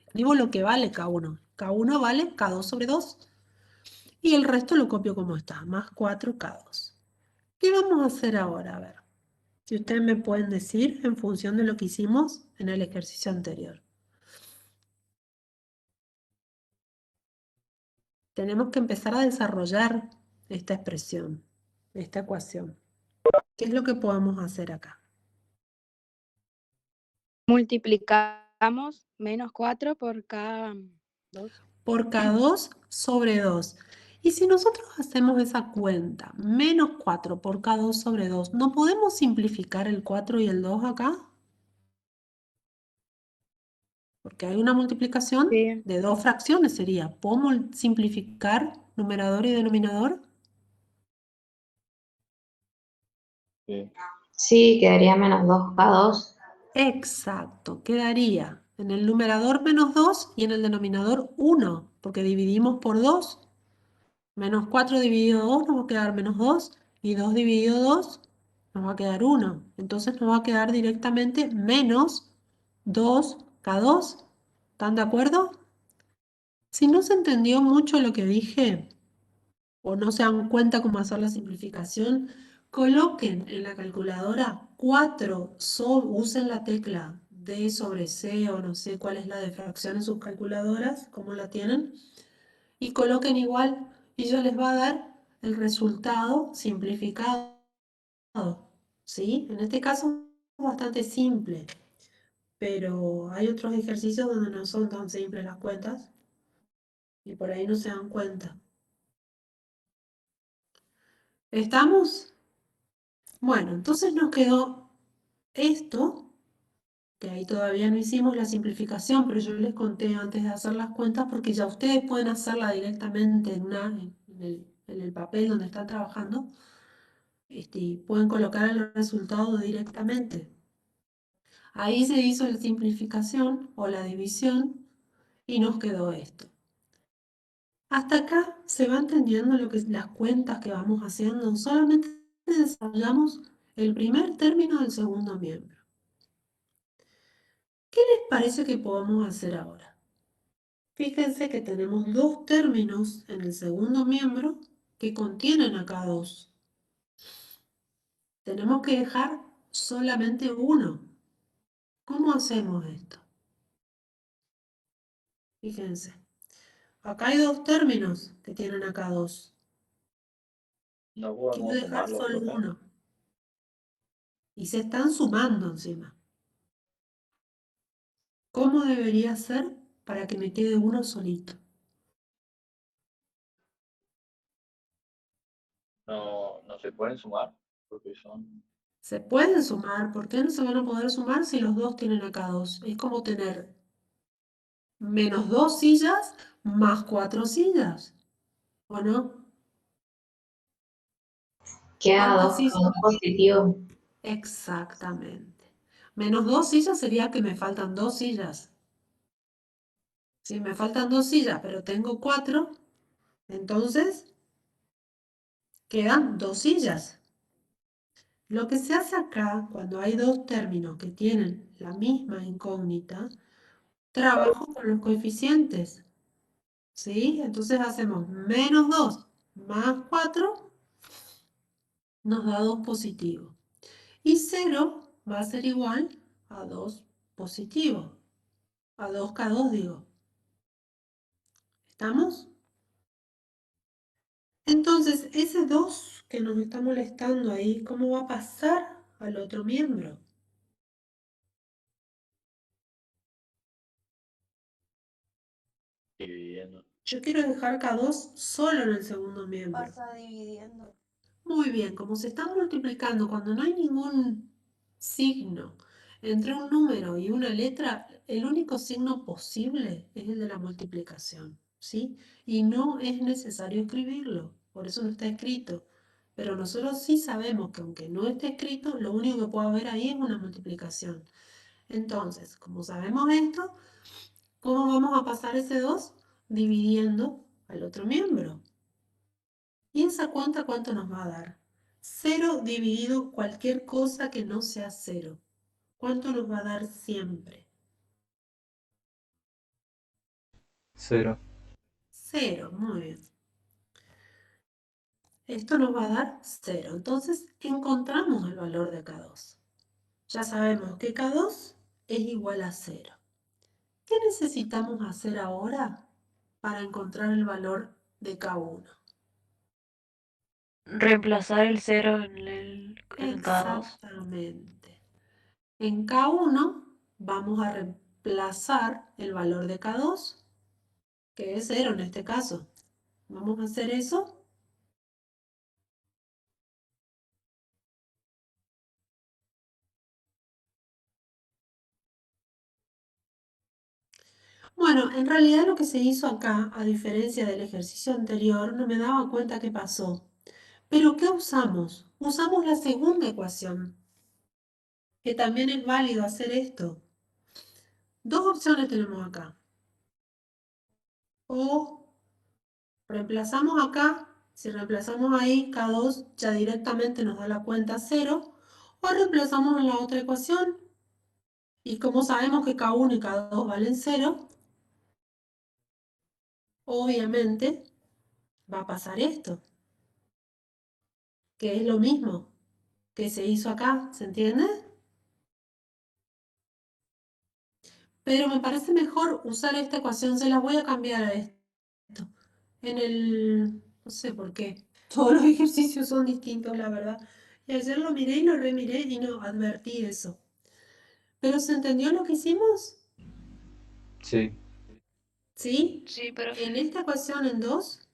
Escribo lo que vale K1. K1 vale K2 sobre 2. Y el resto lo copio como está, más 4K2. ¿Qué vamos a hacer ahora? A ver, si ustedes me pueden decir en función de lo que hicimos en el ejercicio anterior. Tenemos que empezar a desarrollar esta expresión, esta ecuación. ¿Qué es lo que podemos hacer acá? Multiplicamos menos 4 por K2. Por K2 sobre 2. Y si nosotros hacemos esa cuenta, menos 4 por K2 sobre 2, ¿no podemos simplificar el 4 y el 2 acá? Porque hay una multiplicación Sí. de dos fracciones, sería. ¿Puedo simplificar numerador y denominador? Sí. Sí, quedaría menos 2K2. Exacto, quedaría en el numerador menos 2 y en el denominador 1, porque dividimos por 2. Menos 4 dividido 2 nos va a quedar menos 2 y 2 dividido 2 nos va a quedar 1. Entonces nos va a quedar directamente menos 2K2. ¿Están de acuerdo? Si no se entendió mucho lo que dije o no se dan cuenta cómo hacer la simplificación, coloquen en la calculadora 4, usen la tecla D sobre C o no sé cuál es la de fracción en sus calculadoras, cómo la tienen, y coloquen igual y ya les va a dar el resultado simplificado. ¿Sí? En este caso es bastante simple, pero hay otros ejercicios donde no son tan simples las cuentas y por ahí no se dan cuenta. ¿Estamos? Bueno, entonces nos quedó esto, que ahí todavía no hicimos la simplificación, pero yo les conté antes de hacer las cuentas porque ya ustedes pueden hacerla directamente en el papel donde están trabajando. Y pueden colocar el resultado directamente. Ahí se hizo la simplificación o la división y nos quedó esto. Hasta acá se va entendiendo lo que es las cuentas que vamos haciendo. Solamente desarrollamos el primer término del segundo miembro. ¿Qué les parece que podemos hacer ahora? Fíjense que tenemos dos términos en el segundo miembro que contienen acá dos. Tenemos que dejar solamente uno. ¿Cómo hacemos esto? Fíjense. Acá hay dos términos que tienen acá dos. No Quiero podemos dejar sumar los solo dos. uno. y se están sumando encima. ¿Cómo debería ser para que me quede uno solito? No se pueden sumar porque son... Se pueden sumar. ¿Por qué no se van a poder sumar si los dos tienen acá 2? Es como tener menos 2 sillas más 4 sillas. ¿O no? Queda ¿Cuántas 2 sillas? positivo. Exactamente. Menos 2 sillas sería que me faltan 2 sillas. Si me faltan 2 sillas, pero tengo 4, entonces quedan 2 sillas. Lo que se hace acá, cuando hay dos términos que tienen la misma incógnita, trabajo con los coeficientes. ¿Sí? Entonces hacemos menos 2 más 4 nos da 2 positivo. Y 0 va a ser igual a 2 positivo. A 2K2 digo. ¿Estamos? Entonces, ese 2 que nos está molestando ahí, ¿cómo va a pasar al otro miembro? dividiendo. Yo quiero dejar K2 solo en el segundo miembro. Pasa dividiendo. Muy bien, como se está multiplicando cuando no hay ningún signo entre un número y una letra, el único signo posible es el de la multiplicación, ¿sí? Y no es necesario escribirlo, por eso no está escrito. Pero nosotros sí sabemos que aunque no esté escrito, lo único que puede haber ahí es una multiplicación. Entonces, como sabemos esto, ¿cómo vamos a pasar ese 2? Dividiendo al otro miembro. ¿Y esa cuenta cuánto nos va a dar? 0 dividido cualquier cosa que no sea 0. ¿Cuánto nos va a dar siempre? 0. 0, muy bien. Esto nos va a dar 0. Entonces encontramos el valor de K2. Ya sabemos que K2 es igual a 0. ¿Qué necesitamos hacer ahora para encontrar el valor de K1? Reemplazar el 0 en K2. Exactamente. En K1 vamos a reemplazar el valor de K2, que es 0 en este caso. Vamos a hacer eso. Bueno, en realidad lo que se hizo acá, a diferencia del ejercicio anterior, no me daba cuenta qué pasó. ¿Pero qué usamos? Usamos la segunda ecuación, que también es válido hacer esto. Dos opciones tenemos acá. O reemplazamos acá, si reemplazamos ahí, K2 ya directamente nos da la cuenta 0, o reemplazamos en la otra ecuación, y como sabemos que K1 y K2 valen 0, obviamente va a pasar esto, que es lo mismo que se hizo acá, ¿se entiende? Pero me parece mejor usar esta ecuación, se las voy a cambiar a esto. No sé por qué, todos los ejercicios son distintos, la verdad. Y ayer lo miré y lo remiré y no advertí eso. ¿Pero se entendió lo que hicimos? Sí. ¿Sí? Sí, pero En esta ecuación en 2,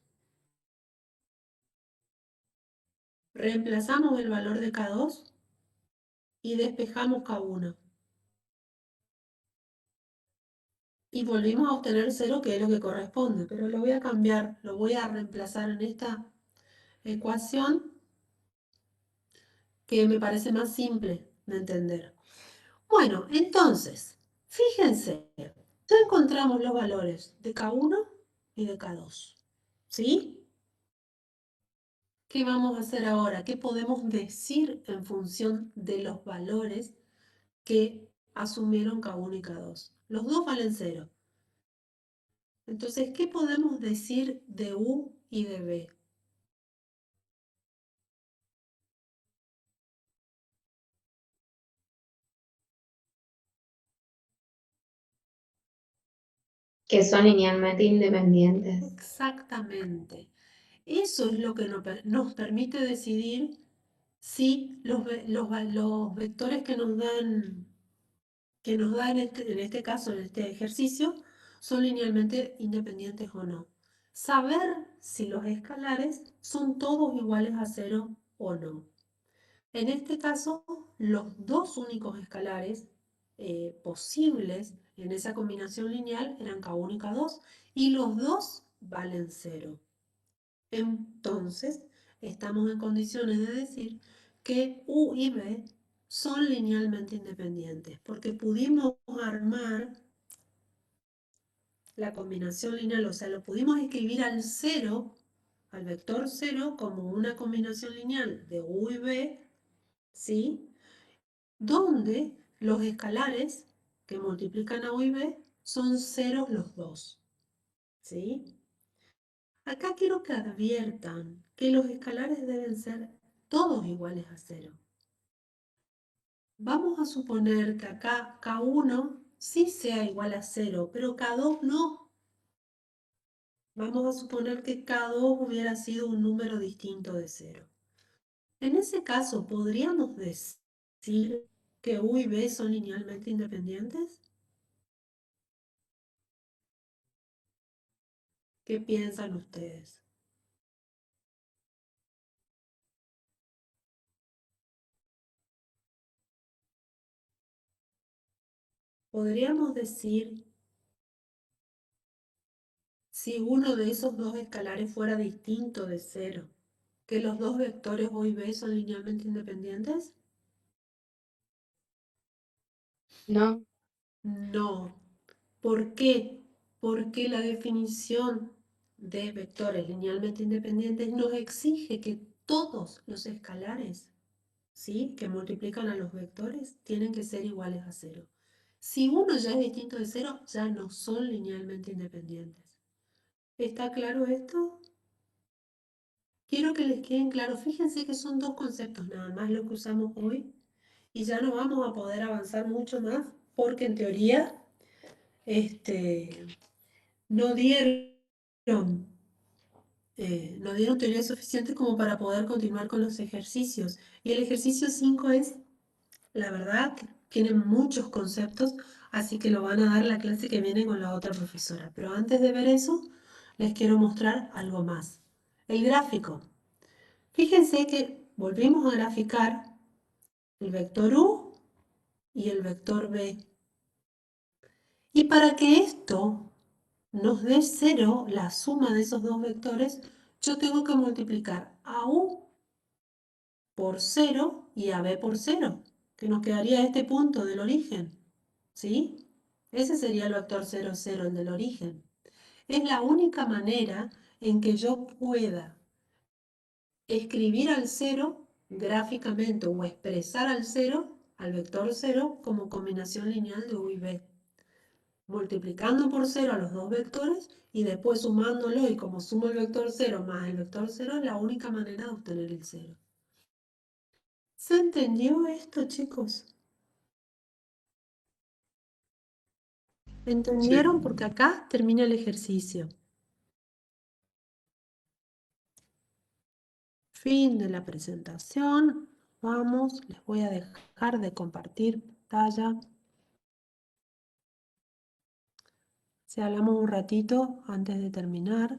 reemplazamos el valor de K2 y despejamos K1. Y volvimos a obtener 0, que es lo que corresponde, pero lo voy a cambiar, lo voy a reemplazar en esta ecuación que me parece más simple de entender. Bueno, entonces, fíjense, ya encontramos los valores de K1 y de K2. ¿Sí? ¿Qué vamos a hacer ahora? ¿Qué podemos decir en función de los valores que asumieron K1 y K2? Los dos valen 0. Entonces, ¿qué podemos decir de U y de B? Que son linealmente independientes. Exactamente. Eso es lo que nos permite decidir si los vectores que nos da en este caso, en este ejercicio, son linealmente independientes o no. Saber si los escalares son todos iguales a 0 o no. En este caso, los dos únicos escalares posibles en esa combinación lineal eran K1 y K2 y los dos valen 0. Entonces, estamos en condiciones de decir que U y B son linealmente independientes, porque pudimos armar la combinación lineal, o sea, lo pudimos escribir al 0, al vector 0, como una combinación lineal de U y B, ¿sí? Donde los escalares que multiplican a U y B son ceros los dos, ¿sí? Acá quiero que adviertan que los escalares deben ser todos iguales a 0. Vamos a suponer que acá K1 sí sea igual a 0, pero K2 no. Vamos a suponer que K2 hubiera sido un número distinto de 0. En ese caso, ¿podríamos decir que U y B son linealmente independientes? ¿Qué piensan ustedes? Podríamos decir, si uno de esos dos escalares fuera distinto de 0, que los dos vectores U y B son linealmente independientes. No, No. ¿Por qué? Porque la definición de vectores linealmente independientes nos exige que todos los escalares, ¿sí?, que multiplican a los vectores tienen que ser iguales a 0. Si uno ya es distinto de 0, ya no son linealmente independientes. ¿Está claro esto? Quiero que les queden claros. Fíjense que son dos conceptos nada más lo que usamos hoy y ya no vamos a poder avanzar mucho más porque en teoría no dieron, no dieron teoría suficiente como para poder continuar con los ejercicios. Y el ejercicio 5 es, la verdad, que tiene muchos conceptos, así que lo van a dar la clase que viene con la otra profesora. Pero antes de ver eso, les quiero mostrar algo más. El gráfico. Fíjense que volvimos a graficar el vector U y el vector B. Y para que esto nos dé 0, la suma de esos dos vectores, yo tengo que multiplicar a U por 0 y a B por 0, que nos quedaría este punto del origen, ¿sí? Ese sería el vector 0, 0, el del origen. Es la única manera en que yo pueda escribir al 0 gráficamente o expresar al 0, al vector 0, como combinación lineal de U y B. Multiplicando por 0 a los dos vectores y después sumándolo, y como sumo el vector 0 más el vector 0 es la única manera de obtener el 0. ¿Se entendió esto, chicos? ¿Entendieron? Porque acá termina el ejercicio. Fin de la presentación. Vamos, les voy a dejar de compartir pantalla. Si hablamos un ratito antes de terminar.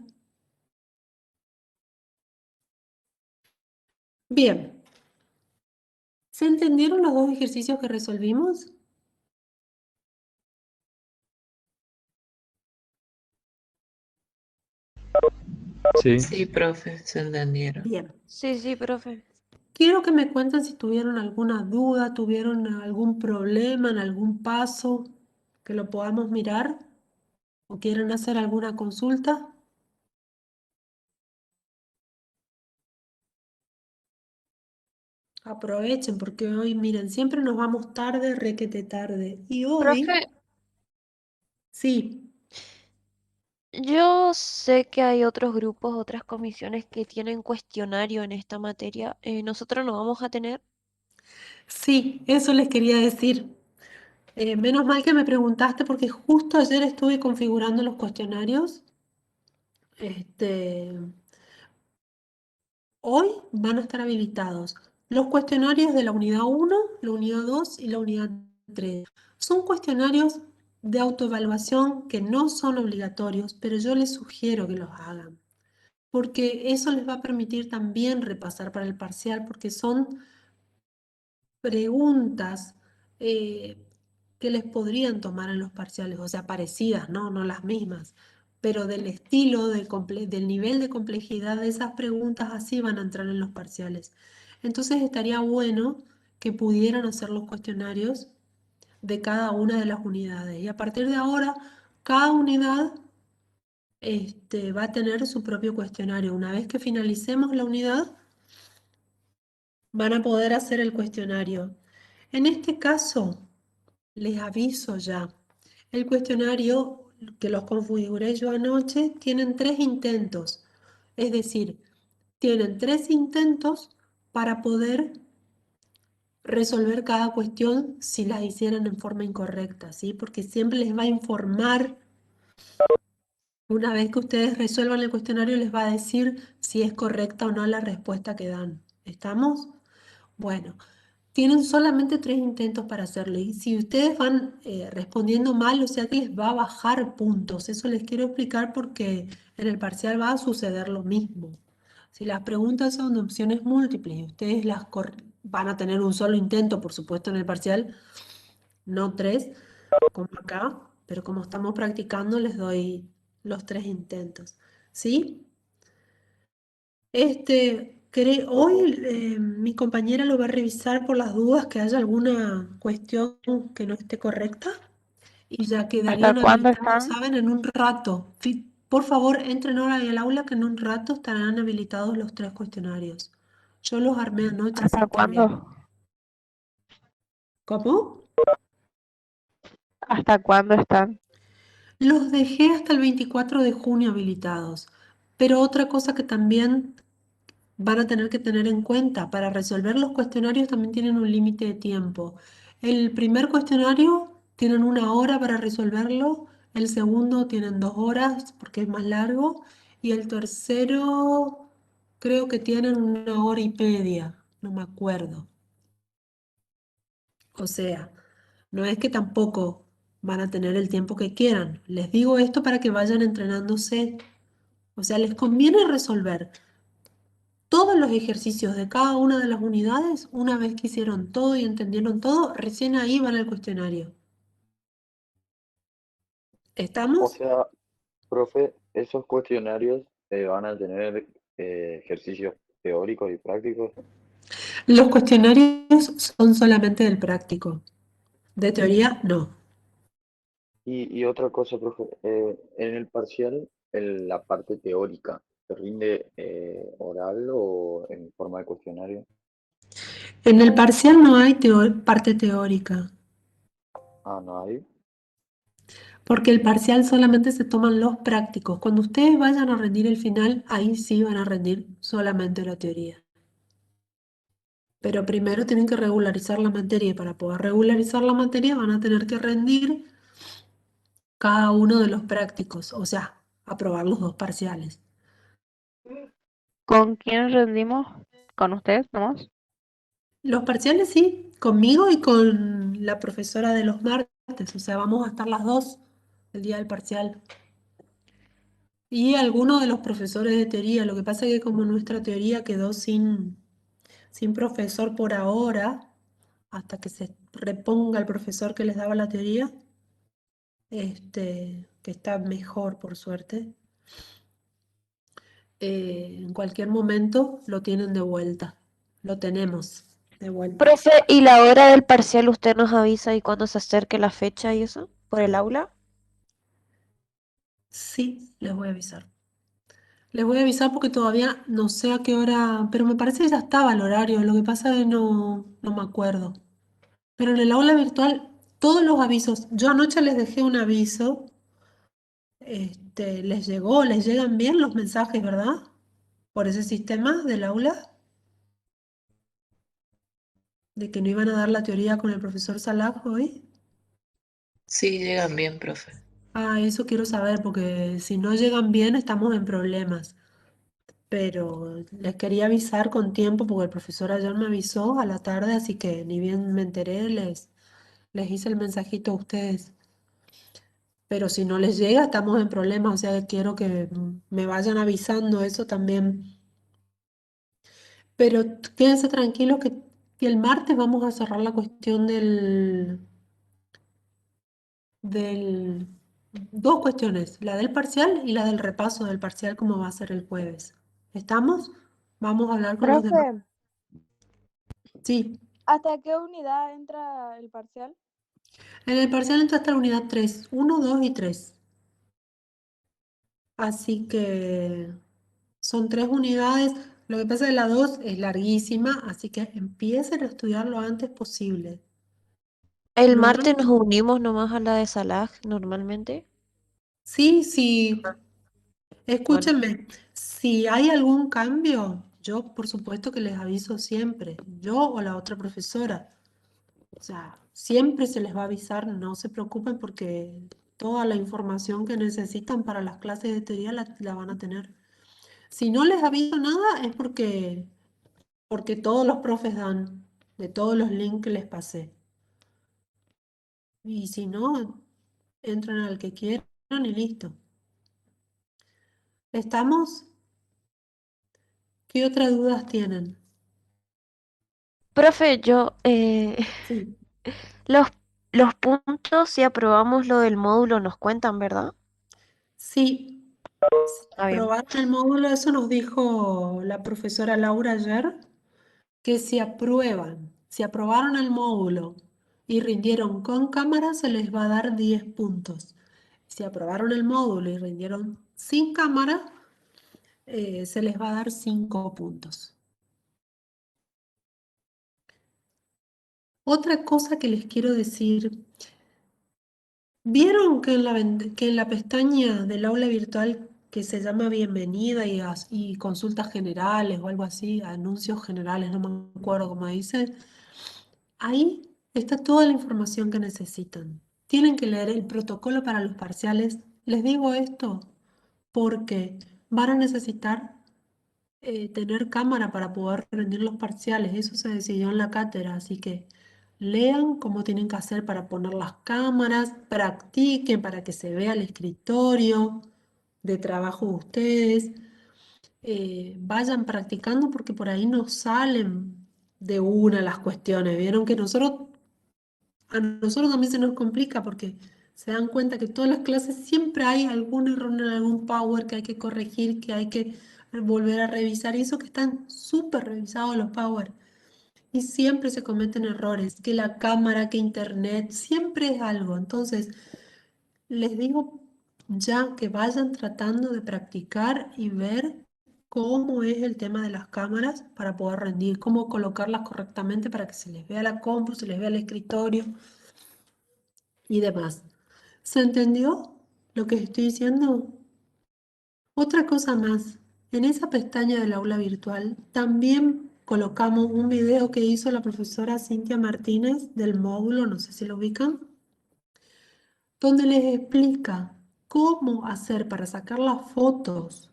Bien. ¿Se entendieron los dos ejercicios que resolvimos? Sí. Sí, profe, se entendieron. Bien. Sí, sí, profe. Quiero que me cuenten si tuvieron alguna duda, tuvieron algún problema en algún paso, que lo podamos mirar, o quieren hacer alguna consulta. Aprovechen, porque hoy, miren, siempre nos vamos tarde, requete tarde. Y hoy, Profe, sí, yo sé que hay otros grupos, otras comisiones que tienen cuestionario en esta materia. Nosotros no vamos a tener. sí, eso les quería decir. Menos mal que me preguntaste porque justo ayer estuve configurando los cuestionarios. Hoy van a estar habilitados los cuestionarios de la unidad 1, la unidad 2 y la unidad 3. Son cuestionarios de autoevaluación que no son obligatorios, pero yo les sugiero que los hagan, porque eso les va a permitir también repasar para el parcial, porque son preguntas que les podrían tomar en los parciales, o sea, parecidas, ¿no? No las mismas, pero del estilo, del nivel de complejidad de esas preguntas, así van a entrar en los parciales. Entonces estaría bueno que pudieran hacer los cuestionarios de cada una de las unidades. Y a partir de ahora, cada unidad va a tener su propio cuestionario. Una vez que finalicemos la unidad, van a poder hacer el cuestionario. En este caso, les aviso ya, el cuestionario que los configuré yo anoche tienen 3 intentos. Es decir, tienen 3 intentos para poder resolver cada cuestión si las hicieran en forma incorrecta, ¿sí? Porque siempre les va a informar, una vez que ustedes resuelvan el cuestionario, les va a decir si es correcta o no la respuesta que dan. ¿Estamos? Bueno, tienen solamente 3 intentos para hacerlo. Y si ustedes van respondiendo mal, o sea que les va a bajar puntos. Eso les quiero explicar porque en el parcial va a suceder lo mismo. Si las preguntas son de opciones múltiples y ustedes van a tener un solo intento, por supuesto, en el parcial, no 3, como acá, pero como estamos practicando, les doy los 3 intentos. ¿Sí? Hoy mi compañera lo va a revisar por las dudas que haya alguna cuestión que no esté correcta y ya ¿Hasta quedarían cuándo habilitados, están? ¿saben? En un rato. Por favor, entren ahora al aula que en un rato estarán habilitados los 3 cuestionarios. Yo los armé anoche, así ¿Hasta que... cuándo? ¿Cómo? ¿Hasta cuándo están? Los dejé hasta el 24 de junio habilitados. Pero otra cosa que también van a tener que tener en cuenta, para resolver los cuestionarios también tienen un límite de tiempo. El primer cuestionario tienen 1 hora para resolverlo, el segundo tienen 2 horas porque es más largo y el tercero creo que tienen 1 hora y media, no me acuerdo. O sea, no es que tampoco van a tener el tiempo que quieran. Les digo esto para que vayan entrenándose. O sea, les conviene resolver todos los ejercicios de cada una de las unidades. Una vez que hicieron todo y entendieron todo, recién ahí van al cuestionario. O ¿Estamos? sea, profe, esos cuestionarios van a tener ejercicios teóricos y prácticos. Los cuestionarios son solamente del práctico. De teoría, no. Y otra cosa, profe, en el parcial, en la parte teórica, ¿se rinde oral o en forma de cuestionario? En el parcial no hay parte teórica, Ah, no hay. porque el parcial solamente se toman los prácticos. Cuando ustedes vayan a rendir el final, ahí sí van a rendir solamente la teoría. Pero primero tienen que regularizar la materia y para poder regularizar la materia van a tener que rendir cada uno de los prácticos, o sea, aprobar los 2 parciales. ¿Con quién rendimos? ¿Con ustedes nomás? Los parciales sí, conmigo y con la profesora de los martes, o sea, vamos a estar las 2 el día del parcial. Y algunos de los profesores de teoría, lo que pasa es que como nuestra teoría quedó sin profesor por ahora, hasta que se reponga el profesor que les daba la teoría, que está mejor por suerte, en cualquier momento lo tienen de vuelta, lo tenemos de vuelta. Profe, ¿y la hora del parcial usted nos avisa y cuando se acerque la fecha y eso? ¿Por el aula? Sí, les voy a avisar. Les voy a avisar porque todavía no sé a qué hora, pero me parece que ya estaba el horario, lo que pasa es que no me acuerdo. Pero en el aula virtual, todos los avisos, yo anoche les dejé un aviso, les llegan bien los mensajes, ¿verdad? Por ese sistema del aula, de que no iban a dar la teoría con el profesor Salah hoy. Sí, llegan bien, profe. Ah, eso quiero saber, porque si no llegan bien estamos en problemas. pero les quería avisar con tiempo porque el profesor ayer me avisó a la tarde, así que ni bien me enteré, les hice el mensajito a ustedes. Pero si no les llega, estamos en problemas, o sea, quiero que me vayan avisando eso también. Pero quédense tranquilos que el martes vamos a cerrar la cuestión del... Dos cuestiones, la del parcial y la del repaso del parcial, como va a ser el jueves. ¿Estamos? Vamos a hablar con los demás. Profe, Sí, ¿hasta qué unidad entra el parcial? en el parcial entra hasta la unidad 3, 1, 2 y 3. Así que son 3 unidades. Lo que pasa es que la 2 es larguísima, así que empiecen a estudiar lo antes posible. El No martes nos hagan- unimos nomás a la de Salah normalmente. Sí, sí, Bueno, escúchenme, si hay algún cambio, yo por supuesto que les aviso siempre, yo o la otra profesora. O sea, siempre se les va a avisar, no se preocupen porque toda la información que necesitan para las clases de teoría la van a tener. Si no les aviso nada es porque todos los profes dan de todos los links que les pasé. Y si no, entran al que quieran y listo. ¿Estamos? ¿Qué otras dudas tienen? profe, Sí. los, los puntos, si aprobamos lo del módulo, nos cuentan, ¿verdad? Sí, si Está bien. aprobaron el módulo, eso nos dijo la profesora Laura ayer, que si aprobaron el módulo y rindieron con cámara, se les va a dar 10 puntos. Si aprobaron el módulo y rindieron sin cámara, se les va a dar 5 puntos. Otra cosa que les quiero decir, ¿vieron que que en la pestaña del aula virtual que se llama Bienvenida y consultas generales o algo así, anuncios generales, no me acuerdo cómo dice? Ahí está toda la información que necesitan. Tienen que leer el protocolo para los parciales. Les digo esto porque van a necesitar tener cámara para poder rendir los parciales. Eso se decidió en la cátedra, así que lean cómo tienen que hacer para poner las cámaras, practiquen para que se vea el escritorio de trabajo de ustedes. Vayan practicando porque por ahí no salen de una las cuestiones. Vieron que a nosotros también se nos complica porque se dan cuenta que todas las clases siempre hay algún error en algún power que hay que corregir, que hay que volver a revisar. Y eso que están súper revisados los power. Y siempre se cometen errores, que la cámara, que internet, siempre es algo. Entonces, les digo ya que vayan tratando de practicar y ver cómo es el tema de las cámaras para poder rendir, cómo colocarlas correctamente para que se les vea la compu, se les vea el escritorio y demás. ¿Se entendió lo que estoy diciendo? Otra cosa más, en esa pestaña del aula virtual también colocamos un video que hizo la profesora Cintia Martínez del módulo, no sé si lo ubican, donde les explica cómo hacer para sacar las fotos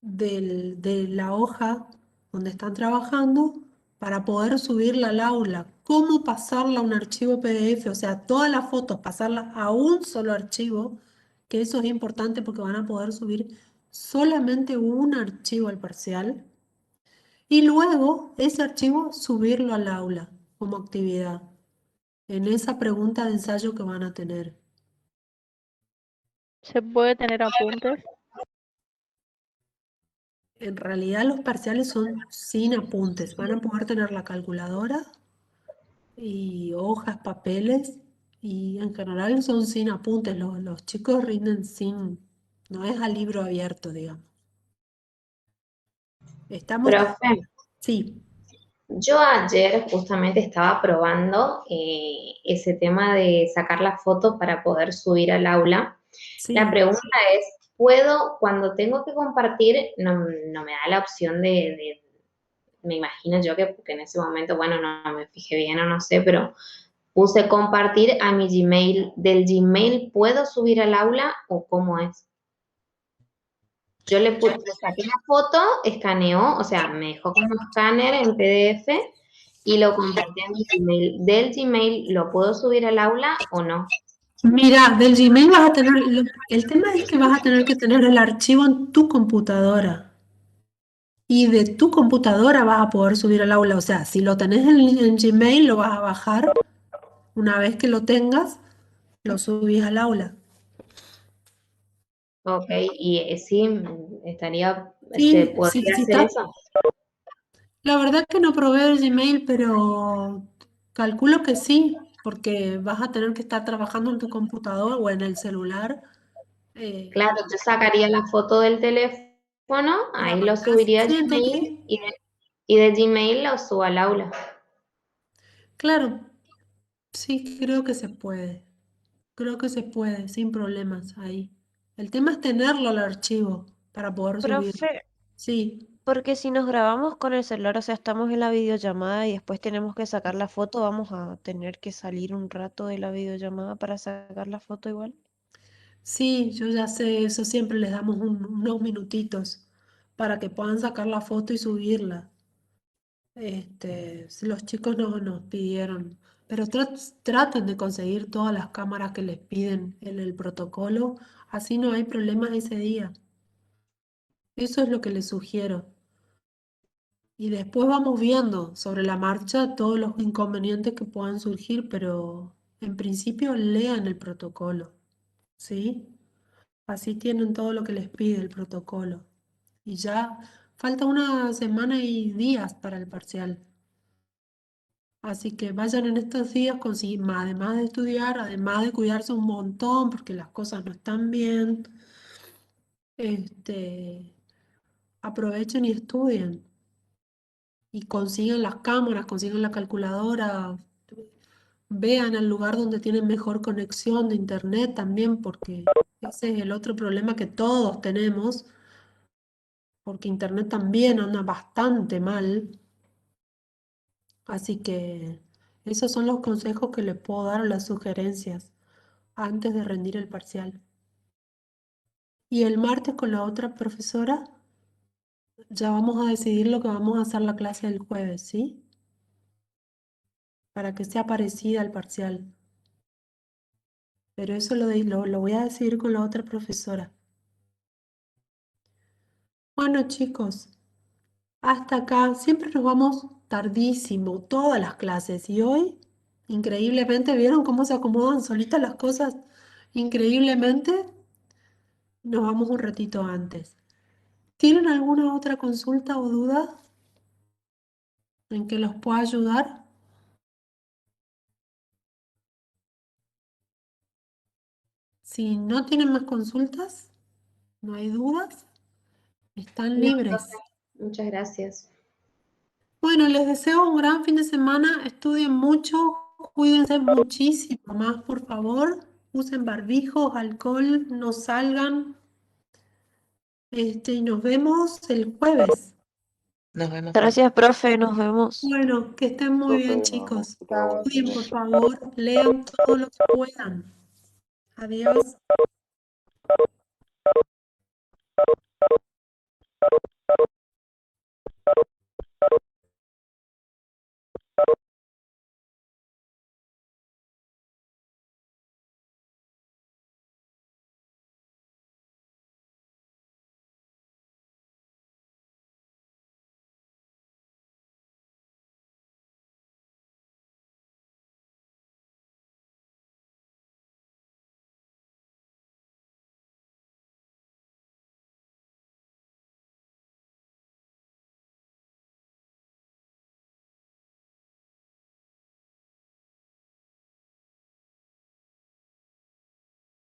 de la hoja donde están trabajando para poder subirla al aula, cómo pasarla a un archivo PDF, o sea, todas las fotos, pasarlas a un solo archivo, que eso es importante porque van a poder subir solamente un archivo al parcial y luego ese archivo subirlo al aula como actividad en esa pregunta de ensayo que van a tener. ¿Se puede tener apuntes? En realidad los parciales son sin apuntes, van a poder tener la calculadora y hojas, papeles, y en general son sin apuntes. Los chicos rinden no es a libro abierto, digamos. Estamos, Profe, sí, yo ayer justamente estaba probando ese tema de sacar las fotos para poder subir al aula. La sí. pregunta es, ¿puedo, cuando tengo que compartir, no me da la opción me imagino yo que porque en ese momento, bueno, no me fijé bien o no sé, pero puse compartir a mi Gmail. ¿Del Gmail puedo subir al aula o cómo es? Yo le saqué la foto, escaneó, o sea, me dejó como escáner en PDF y lo compartí en mi Gmail. ¿Del Gmail lo puedo subir al aula o no? Mira, del Gmail vas a tener, el tema es que vas a tener que tener el archivo en tu computadora. Y de tu computadora vas a poder subir al aula. O sea, si lo tenés en Gmail, lo vas a bajar. Una vez que lo tengas, lo subís al aula. Ok, y sí, estaría, ¿se Sí, podría si hacer estás. eso? La verdad que no probé el Gmail, pero calculo que sí, porque vas a tener que estar trabajando en tu computador o en el celular. Claro, yo sacaría la foto del teléfono, La ahí lo mandás. subiría a Sí, entonces, Gmail y de Gmail lo subo al aula. claro, sí, creo que se puede. Creo que se puede, sin problemas ahí. El tema es tenerlo el archivo para poder subirlo. Profe, Sí, porque si nos grabamos con el celular, o sea, estamos en la videollamada y después tenemos que sacar la foto, vamos a tener que salir un rato de la videollamada para sacar la foto igual. sí, yo ya sé, eso siempre les damos unos minutitos para que puedan sacar la foto y subirla. Si los chicos nos pidieron, pero traten de conseguir todas las cámaras que les piden en el protocolo, así no hay problemas ese día. Eso es lo que les sugiero. Y después vamos viendo sobre la marcha todos los inconvenientes que puedan surgir, pero en principio lean el protocolo, ¿sí? Así tienen todo lo que les pide el protocolo. Y ya falta una semana y días para el parcial. Así que vayan en estos días, además de estudiar, además de cuidarse un montón porque las cosas no están bien, este, aprovechen y estudien. Y consigan las cámaras, consigan la calculadora, vean el lugar donde tienen mejor conexión de internet también, porque ese es el otro problema que todos tenemos, porque internet también anda bastante mal. Así que esos son los consejos que les puedo dar o las sugerencias antes de rendir el parcial. Y el martes con la otra profesora ya vamos a decidir lo que vamos a hacer la clase del jueves, ¿sí? Para que sea parecida al parcial. Pero eso lo voy a decidir con la otra profesora. Bueno, chicos, hasta acá. Siempre nos vamos tardísimo, todas las clases. Y hoy, increíblemente, ¿vieron cómo se acomodan solitas las cosas? Increíblemente, nos vamos un ratito antes. ¿Tienen alguna otra consulta o duda en que los pueda ayudar? Si no tienen más consultas, no hay dudas, están No, libres. profe, muchas gracias. Bueno, les deseo un gran fin de semana, estudien mucho, cuídense muchísimo más, por favor, usen barbijos, alcohol, no salgan, y nos vemos el jueves. Nos vemos. Gracias, profe, nos vemos. Bueno, que estén muy Profe, bien, nos vemos. chicos. Que tenga buen fin Estudien, de. por favor, lean todo lo que puedan. Adiós.